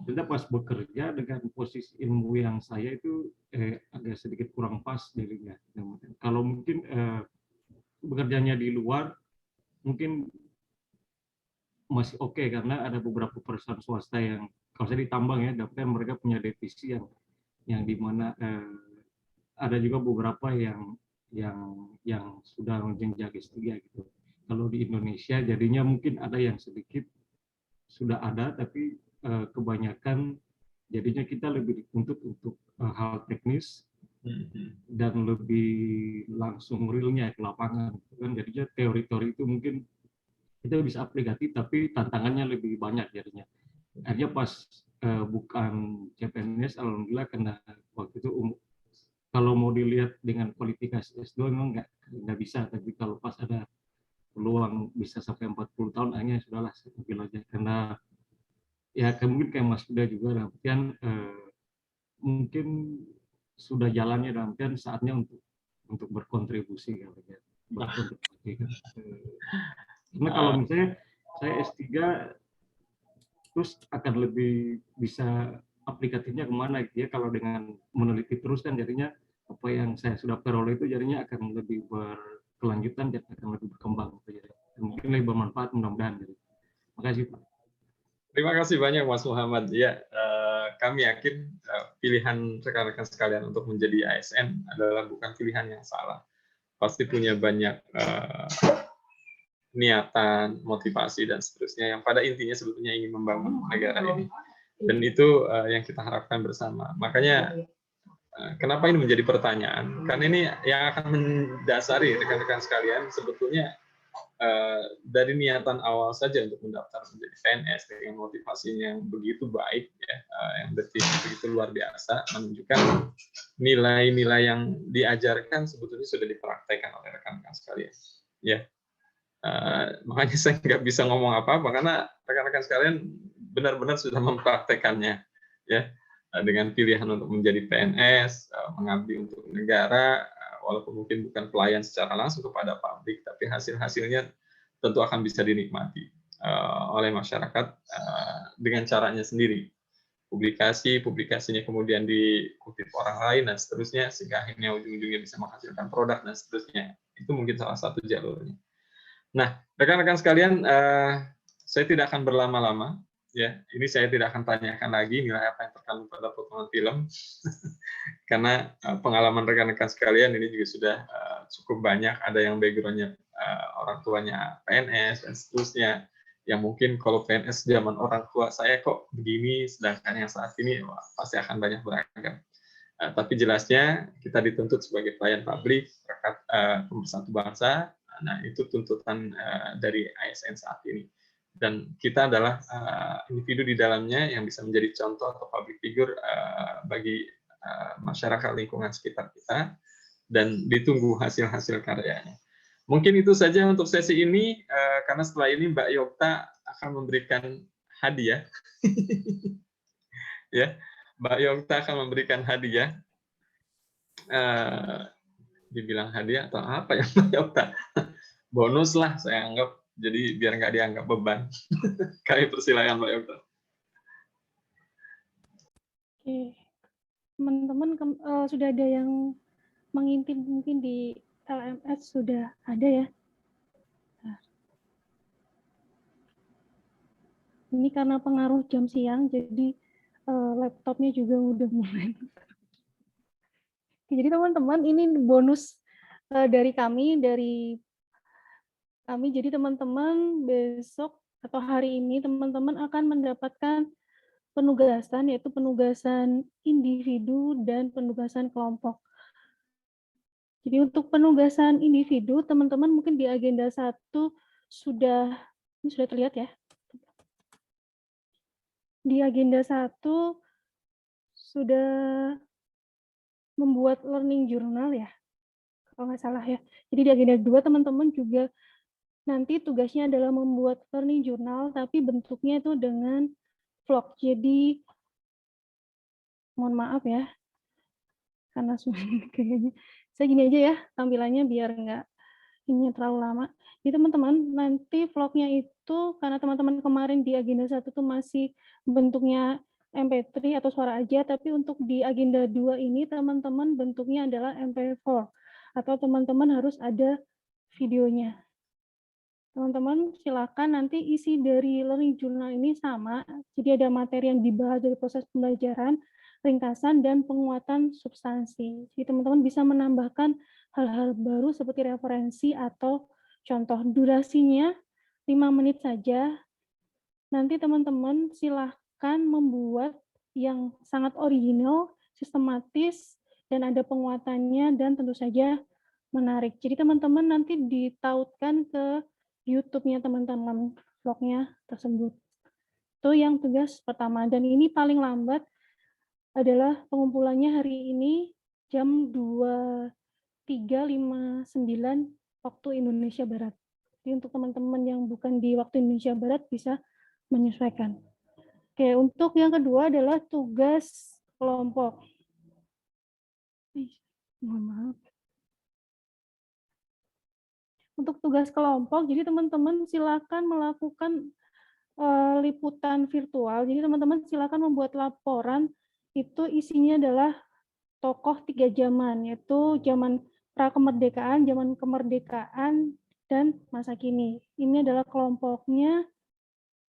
S1: Ternyata pas bekerja dengan posisi ilmu yang saya itu agak sedikit kurang pas dirinya. Kalau mungkin bekerjanya di luar, mungkin masih oke, karena ada beberapa perusahaan swasta yang kalau saya ditambang ya, dapatnya mereka punya divisi yang dimana ada juga beberapa yang sudah menjenjang S3 gitu. Kalau di Indonesia jadinya mungkin ada yang sedikit sudah ada, tapi kebanyakan jadinya kita lebih dituntut untuk hal teknis dan lebih langsung realnya ke lapangan kan. Jadinya teori-teori itu mungkin kita bisa aplikatif, tapi tantangannya lebih banyak jadinya. Akhirnya pas bukan CPNS, alhamdulillah, karena waktu itu kalau mau dilihat dengan kualifikasi S2 memang nggak bisa, tapi kalau pas ada peluang bisa sampai 40 tahun, akhirnya sudahlah saya ambil aja, karena ya mungkin kayak Mas Yuda juga, dalam artian mungkin sudah jalannya, dalam artian saatnya untuk berkontribusi kali ya. Karena kalau misalnya saya S3 terus akan lebih bisa aplikatifnya kemana gitu ya, kalau dengan meneliti terus kan jadinya apa yang saya sudah peroleh itu jadinya akan lebih berkelanjutan dan akan lebih berkembang gitu ya. Mungkin lebih bermanfaat mudah-mudahan. Terima kasih Pak.
S5: Terima kasih banyak Mas Muhammad. Ya, kami yakin pilihan rekan-rekan sekalian untuk menjadi ASN adalah bukan pilihan yang salah. Pasti punya banyak niatan, motivasi, dan seterusnya yang pada intinya sebetulnya ingin membangun negara ini. Dan itu yang kita harapkan bersama. Makanya kenapa ini menjadi pertanyaan? Karena ini yang akan mendasari rekan-rekan sekalian sebetulnya dari niatan awal saja untuk mendaftar menjadi PNS dengan motivasinya yang begitu baik, ya, yang begitu luar biasa, menunjukkan nilai-nilai yang diajarkan sebetulnya sudah dipraktekkan oleh rekan-rekan sekalian. Ya, makanya saya nggak bisa ngomong apa-apa karena rekan-rekan sekalian benar-benar sudah mempraktekannya, ya, dengan pilihan untuk menjadi PNS, mengabdi untuk negara. Walaupun mungkin bukan pelayan secara langsung kepada publik, tapi hasil-hasilnya tentu akan bisa dinikmati oleh masyarakat dengan caranya sendiri. Publikasinya kemudian dikutip orang lain dan seterusnya, sehingga akhirnya ujung-ujungnya bisa menghasilkan produk dan seterusnya. Itu mungkin salah satu jalurnya. Nah, rekan-rekan sekalian, saya tidak akan berlama-lama. Ya, ini saya tidak akan tanyakan lagi nilai apa yang terkandung pada potongan film, karena pengalaman rekan-rekan sekalian ini juga sudah cukup banyak. Ada yang backgroundnya orang tuanya PNS dan seterusnya, yang mungkin kalau PNS zaman orang tua saya kok begini, sedangkan yang saat ini pasti akan banyak beragam. Tapi jelasnya kita dituntut sebagai pelayan publik, pemersatu bangsa. Nah, itu tuntutan dari ASN saat ini. Dan kita adalah individu di dalamnya yang bisa menjadi contoh atau public figure bagi masyarakat lingkungan sekitar kita, dan ditunggu hasil-hasil karyanya. Mungkin itu saja untuk sesi ini, karena setelah ini Mbak Yokta akan memberikan hadiah. Ya, Mbak Yokta akan memberikan hadiah. Dibilang hadiah atau apa ya Mbak Yokta? Bonus lah saya anggap. Jadi biar nggak dianggap beban. Kami persilakan Mbak Yokta.
S3: Oke, teman-teman sudah ada yang mengintip mungkin di LMS sudah ada ya. Nah, ini karena pengaruh jam siang, jadi laptopnya juga udah mulai. Jadi teman-teman, ini bonus dari kami. Jadi teman-teman besok atau hari ini teman-teman akan mendapatkan penugasan, yaitu penugasan individu dan penugasan kelompok. Jadi untuk penugasan individu, teman-teman mungkin di agenda 1 ini sudah terlihat ya. Di agenda 1 sudah membuat learning journal ya, kalau nggak salah ya. Jadi di agenda 2 teman-teman juga nanti tugasnya adalah membuat learning journal, tapi bentuknya itu dengan vlog. Jadi mohon maaf ya, karena kayaknya saya gini aja ya tampilannya biar nggak ini terlalu lama. Jadi teman-teman nanti vlognya itu karena teman-teman kemarin di agenda 1 itu masih bentuknya MP3 atau suara aja, tapi untuk di agenda 2 ini teman-teman bentuknya adalah MP4 atau teman-teman harus ada videonya. Teman-teman silakan nanti isi dari learning journal ini sama, jadi ada materi yang dibahas dari proses pembelajaran, ringkasan, dan penguatan substansi. Jadi teman-teman bisa menambahkan hal-hal baru seperti referensi atau contoh. Durasinya 5 menit saja. Nanti teman-teman silakan membuat yang sangat original, sistematis, dan ada penguatannya, dan tentu saja menarik. Jadi teman-teman nanti ditautkan ke YouTube-nya teman-teman, vlognya tersebut. Itu yang tugas pertama. Dan ini paling lambat adalah pengumpulannya hari ini jam 23.59 waktu Indonesia Barat. Jadi untuk teman-teman yang bukan di waktu Indonesia Barat bisa menyesuaikan. Oke, untuk yang kedua adalah tugas kelompok. Mohon maaf. Untuk tugas kelompok, jadi teman-teman silakan melakukan liputan virtual. Jadi teman-teman silakan membuat laporan, itu isinya adalah tokoh 3 zaman, yaitu zaman pra-kemerdekaan, zaman kemerdekaan, dan masa kini. Ini adalah kelompoknya.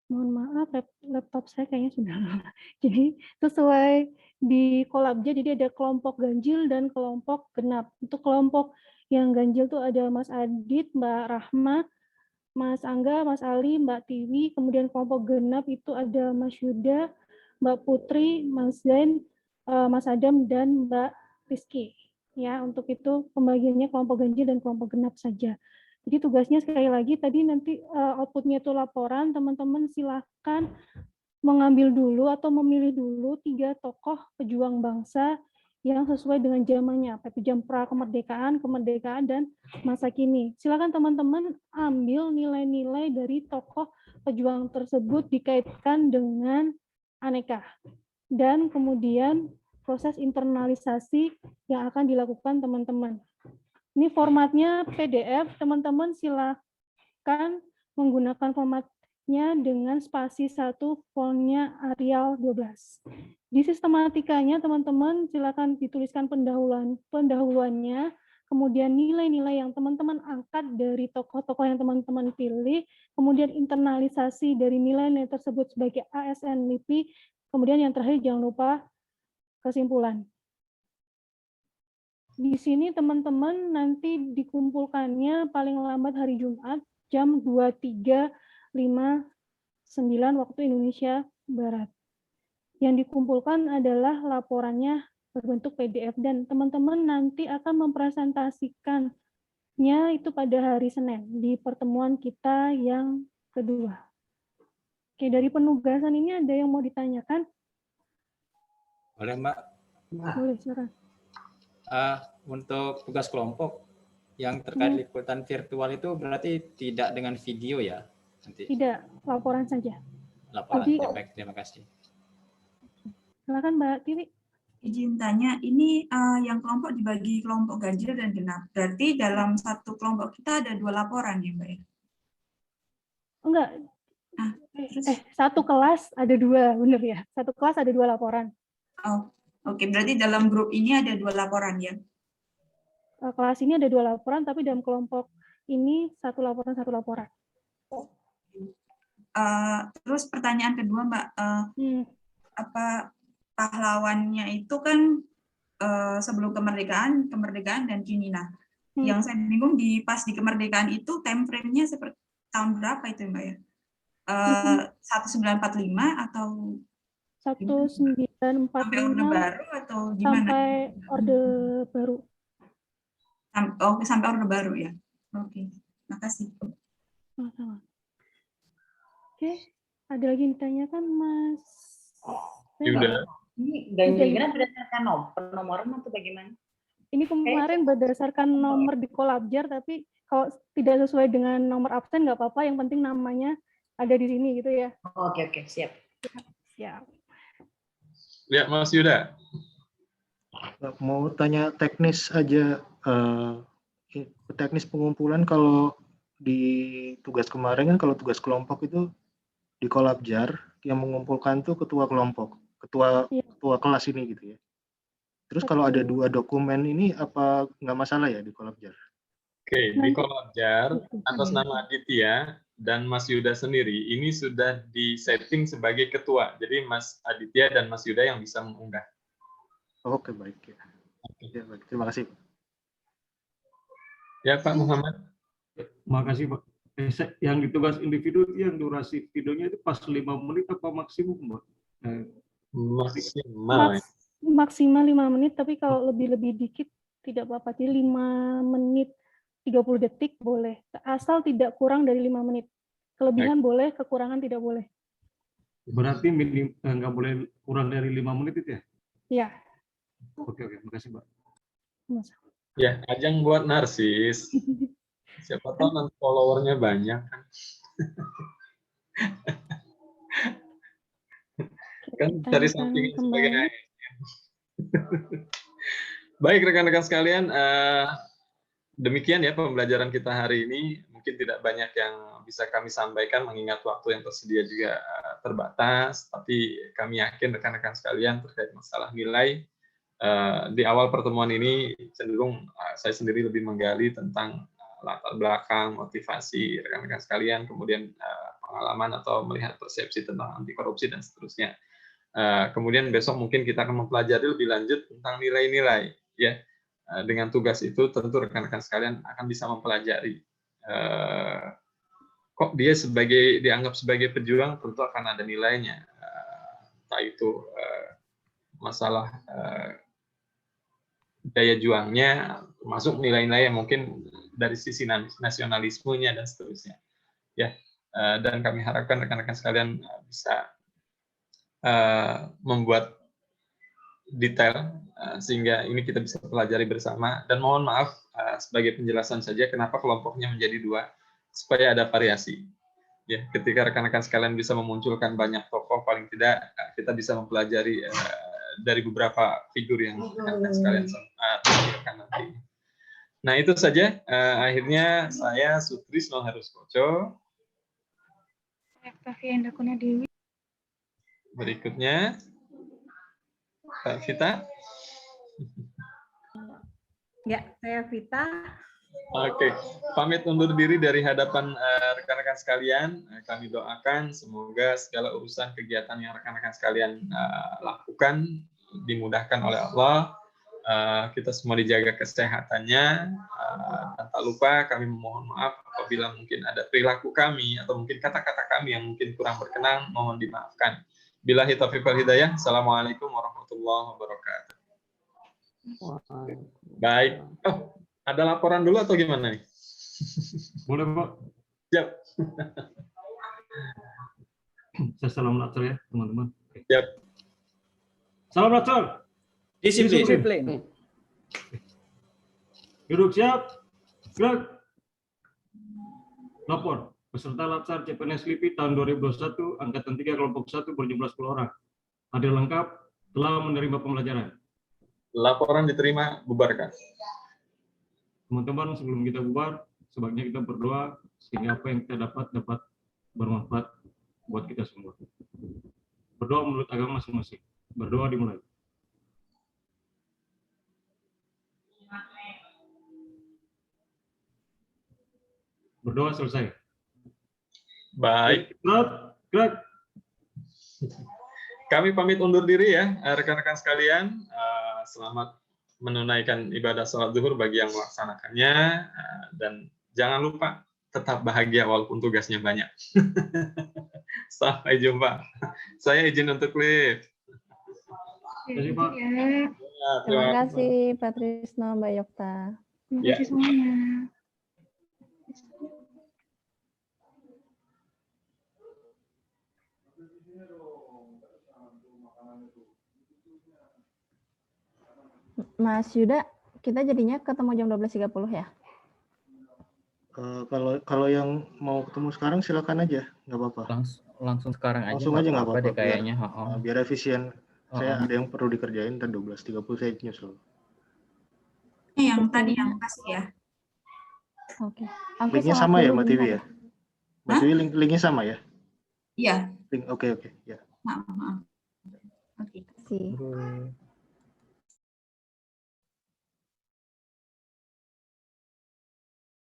S3: Mohon maaf, laptop saya kayaknya sudah lama. Jadi sesuai di Kolabja, jadi ada kelompok ganjil dan kelompok genap. Untuk kelompok yang ganjil tuh ada Mas Adit, Mbak Rahma, Mas Angga, Mas Ali, Mbak Tiwi, kemudian kelompok genap itu ada Mas Yuda, Mbak Putri, Mas Zain, Mas Adam, dan Mbak Rizky. Ya, untuk itu pembagiannya kelompok ganjil dan kelompok genap saja. Jadi tugasnya sekali lagi tadi nanti outputnya itu laporan, teman-teman silakan mengambil dulu atau memilih dulu 3 tokoh pejuang bangsa yang sesuai dengan zamannya, apa itu jam pra kemerdekaan, kemerdekaan, dan masa kini. Silakan teman-teman ambil nilai-nilai dari tokoh pejuang tersebut dikaitkan dengan aneka. Dan kemudian proses internalisasi yang akan dilakukan teman-teman. Ini formatnya PDF, teman-teman silakan menggunakan formatnya dengan spasi 1, fontnya Arial 12. Di sistematikanya teman-teman silakan dituliskan pendahuluannya, kemudian nilai-nilai yang teman-teman angkat dari tokoh-tokoh yang teman-teman pilih, kemudian internalisasi dari nilai-nilai tersebut sebagai ASN LIPI, kemudian yang terakhir jangan lupa kesimpulan. Di sini teman-teman nanti dikumpulkannya paling lambat hari Jumat jam 23.59 waktu Indonesia Barat. Yang dikumpulkan adalah laporannya berbentuk PDF dan teman-teman nanti akan mempresentasikannya itu pada hari Senin di pertemuan kita yang kedua. Oke, dari penugasan ini ada yang mau ditanyakan?
S10: Boleh, Mbak.
S3: Boleh, silakan.
S10: Untuk tugas kelompok yang terkait liputan virtual itu berarti tidak dengan video ya? Nanti.
S3: Tidak, laporan saja.
S10: Laporan,
S3: Jadi,
S10: ya, baik, terima kasih.
S3: Silakan Mbak Tiwi.
S12: Izin tanya, ini yang kelompok dibagi kelompok ganjil dan genap. Berarti dalam satu kelompok kita ada 2 laporan ya Mbak?
S3: Enggak. Satu kelas ada 2, benar ya? Satu kelas ada 2 laporan.
S12: Oh, oke. Berarti dalam grup ini ada 2 laporan ya?
S3: Kelas ini ada 2 laporan, tapi dalam kelompok ini 1 laporan, 1 laporan.
S12: Terus pertanyaan kedua Mbak, apa pahlawannya itu kan sebelum kemerdekaan dan kini. Nah, yang saya bingung pas di kemerdekaan itu time frame-nya seperti tahun berapa itu Mbak ya? 1945 atau
S3: 1945
S12: sampai Orde Baru atau gimana?
S3: Sampai Orde Baru.
S12: Oh, sampai Orde Baru ya. Oke, makasih.
S3: Sama-sama. Oke, ada lagi yang ditanyakan Mas?
S11: Ini ganjil genap berdasarkan penomoran atau bagaimana?
S3: Ini kemarin berdasarkan nomor di Kolabjar, tapi kalau tidak sesuai dengan nomor absen nggak apa-apa, yang penting namanya ada di sini gitu ya.
S11: Oke, siap.
S3: Siap.
S5: Ya, Mas Yuda.
S8: Mau tanya teknis aja, teknis pengumpulan kalau di tugas kemarin kan kalau tugas kelompok itu di Kolabjar yang mengumpulkan tuh ketua kelompok, ketua kelas ini gitu ya. Terus kalau ada 2 dokumen ini apa nggak masalah ya di Kolabjar?
S5: Oke, di Kolabjar atas nama Aditya dan Mas Yuda sendiri ini sudah di-setting sebagai ketua. Jadi Mas Aditya dan Mas Yuda yang bisa mengunggah.
S8: Oke, baik ya. Ya, baik. Terima kasih.
S5: Ya, Pak Muhammad.
S1: Makasih Pak. Yang ditugas individu itu yang durasi videonya itu pas 5 menit apa maksimum Mbak?
S5: Maksimal.
S3: Maksimal 5 menit, tapi kalau lebih dikit tidak apa-apa. Jadi 5 menit 30 detik boleh. Asal tidak kurang dari 5 menit. Kelebihan boleh, kekurangan tidak boleh.
S1: Berarti nggak boleh kurang dari 5 menit itu ya?
S3: Ya.
S1: Oke, makasih Mbak.
S5: Ya, ajang buat narsis. Siapa tahu nanti followernya banyak kan. Kan cari sampingan sebagai Baik rekan-rekan sekalian, demikian ya pembelajaran kita hari ini. Mungkin tidak banyak yang bisa kami sampaikan mengingat waktu yang tersedia juga terbatas, tapi kami yakin rekan-rekan sekalian terkait masalah nilai di awal pertemuan ini cenderung saya sendiri lebih menggali tentang latar belakang, motivasi rekan-rekan sekalian, kemudian pengalaman atau melihat persepsi tentang anti korupsi dan seterusnya. Kemudian besok mungkin kita akan mempelajari lebih lanjut tentang nilai-nilai, ya. Dengan tugas itu tentu rekan-rekan sekalian akan bisa mempelajari kok dia dianggap sebagai pejuang, tentu akan ada nilainya, entah itu masalah daya juangnya, termasuk nilai-nilai yang mungkin dari sisi nasionalismenya dan seterusnya. Ya, dan kami harapkan rekan-rekan sekalian bisa membuat detail sehingga ini kita bisa pelajari bersama. Dan mohon maaf sebagai penjelasan saja kenapa kelompoknya menjadi 2 supaya ada variasi. Ya, ketika rekan-rekan sekalian bisa memunculkan banyak tokoh, paling tidak kita bisa mempelajari dari beberapa figur yang rekan-rekan sekalian tampilkan nanti. Nah, itu saja. Akhirnya saya Sutrisno Heruskoco. Berikutnya, Kak Vita.
S18: Ya, saya Vita.
S5: Oke, pamit undur diri dari hadapan rekan-rekan sekalian. Kami doakan semoga segala urusan kegiatan yang rekan-rekan sekalian lakukan dimudahkan oleh Allah. Kita semua dijaga kesehatannya. Dan tak lupa kami memohon maaf apabila mungkin ada perilaku kami atau mungkin kata-kata kami yang mungkin kurang berkenan, mohon dimaafkan. Billahi taufiq wal hidayah. Assalamualaikum warahmatullahi wabarakatuh. Baik. Oh, ada laporan dulu atau gimana nih?
S1: Boleh, Pak.
S5: Siap.
S1: Saya salam latar ya, teman-teman.
S5: Siap.
S1: Salam latar.
S2: Disiplin.
S1: Duduk siap. Gerak. Lapor. Peserta latar CPNS LIPI tahun 2021, Angkatan 3 kelompok 1 berjumlah 10 orang. Hadir lengkap, telah menerima pembelajaran.
S5: Laporan diterima, bubarkan.
S1: Teman-teman, sebelum kita bubar, sebaiknya kita berdoa sehingga apa yang kita dapat bermanfaat buat kita semua. Berdoa menurut agama masing-masing. Berdoa dimulai. Berdoa selesai.
S5: Baik.
S1: Gerak.
S5: Kami pamit undur diri ya, rekan-rekan sekalian. Selamat menunaikan ibadah sholat zuhur bagi yang melaksanakannya, dan jangan lupa tetap bahagia walaupun tugasnya banyak. Sampai jumpa. Saya izin untuk live.
S9: Terima kasih Pak Trisno, Mbak Yokta.
S17: Terima kasih semuanya.
S9: Mas Yuda, kita jadinya ketemu jam 12.30 ya?
S8: Kalau yang mau ketemu sekarang silakan aja, nggak apa-apa.
S2: Langsung sekarang aja.
S8: Langsung aja nggak apa-apa
S2: deh kayaknya.
S8: Biar efisien. Saya ada yang perlu dikerjain, dan 12.30 saya nyusul.
S12: Yang tadi yang kasih ya.
S9: Oke.
S8: Linknya sama ya, Mbak Tiwi ya? Mbak Tiwi linknya sama ya?
S12: Iya.
S8: Oke, ya.
S12: Maaf. Oke.
S9: Terima kasih.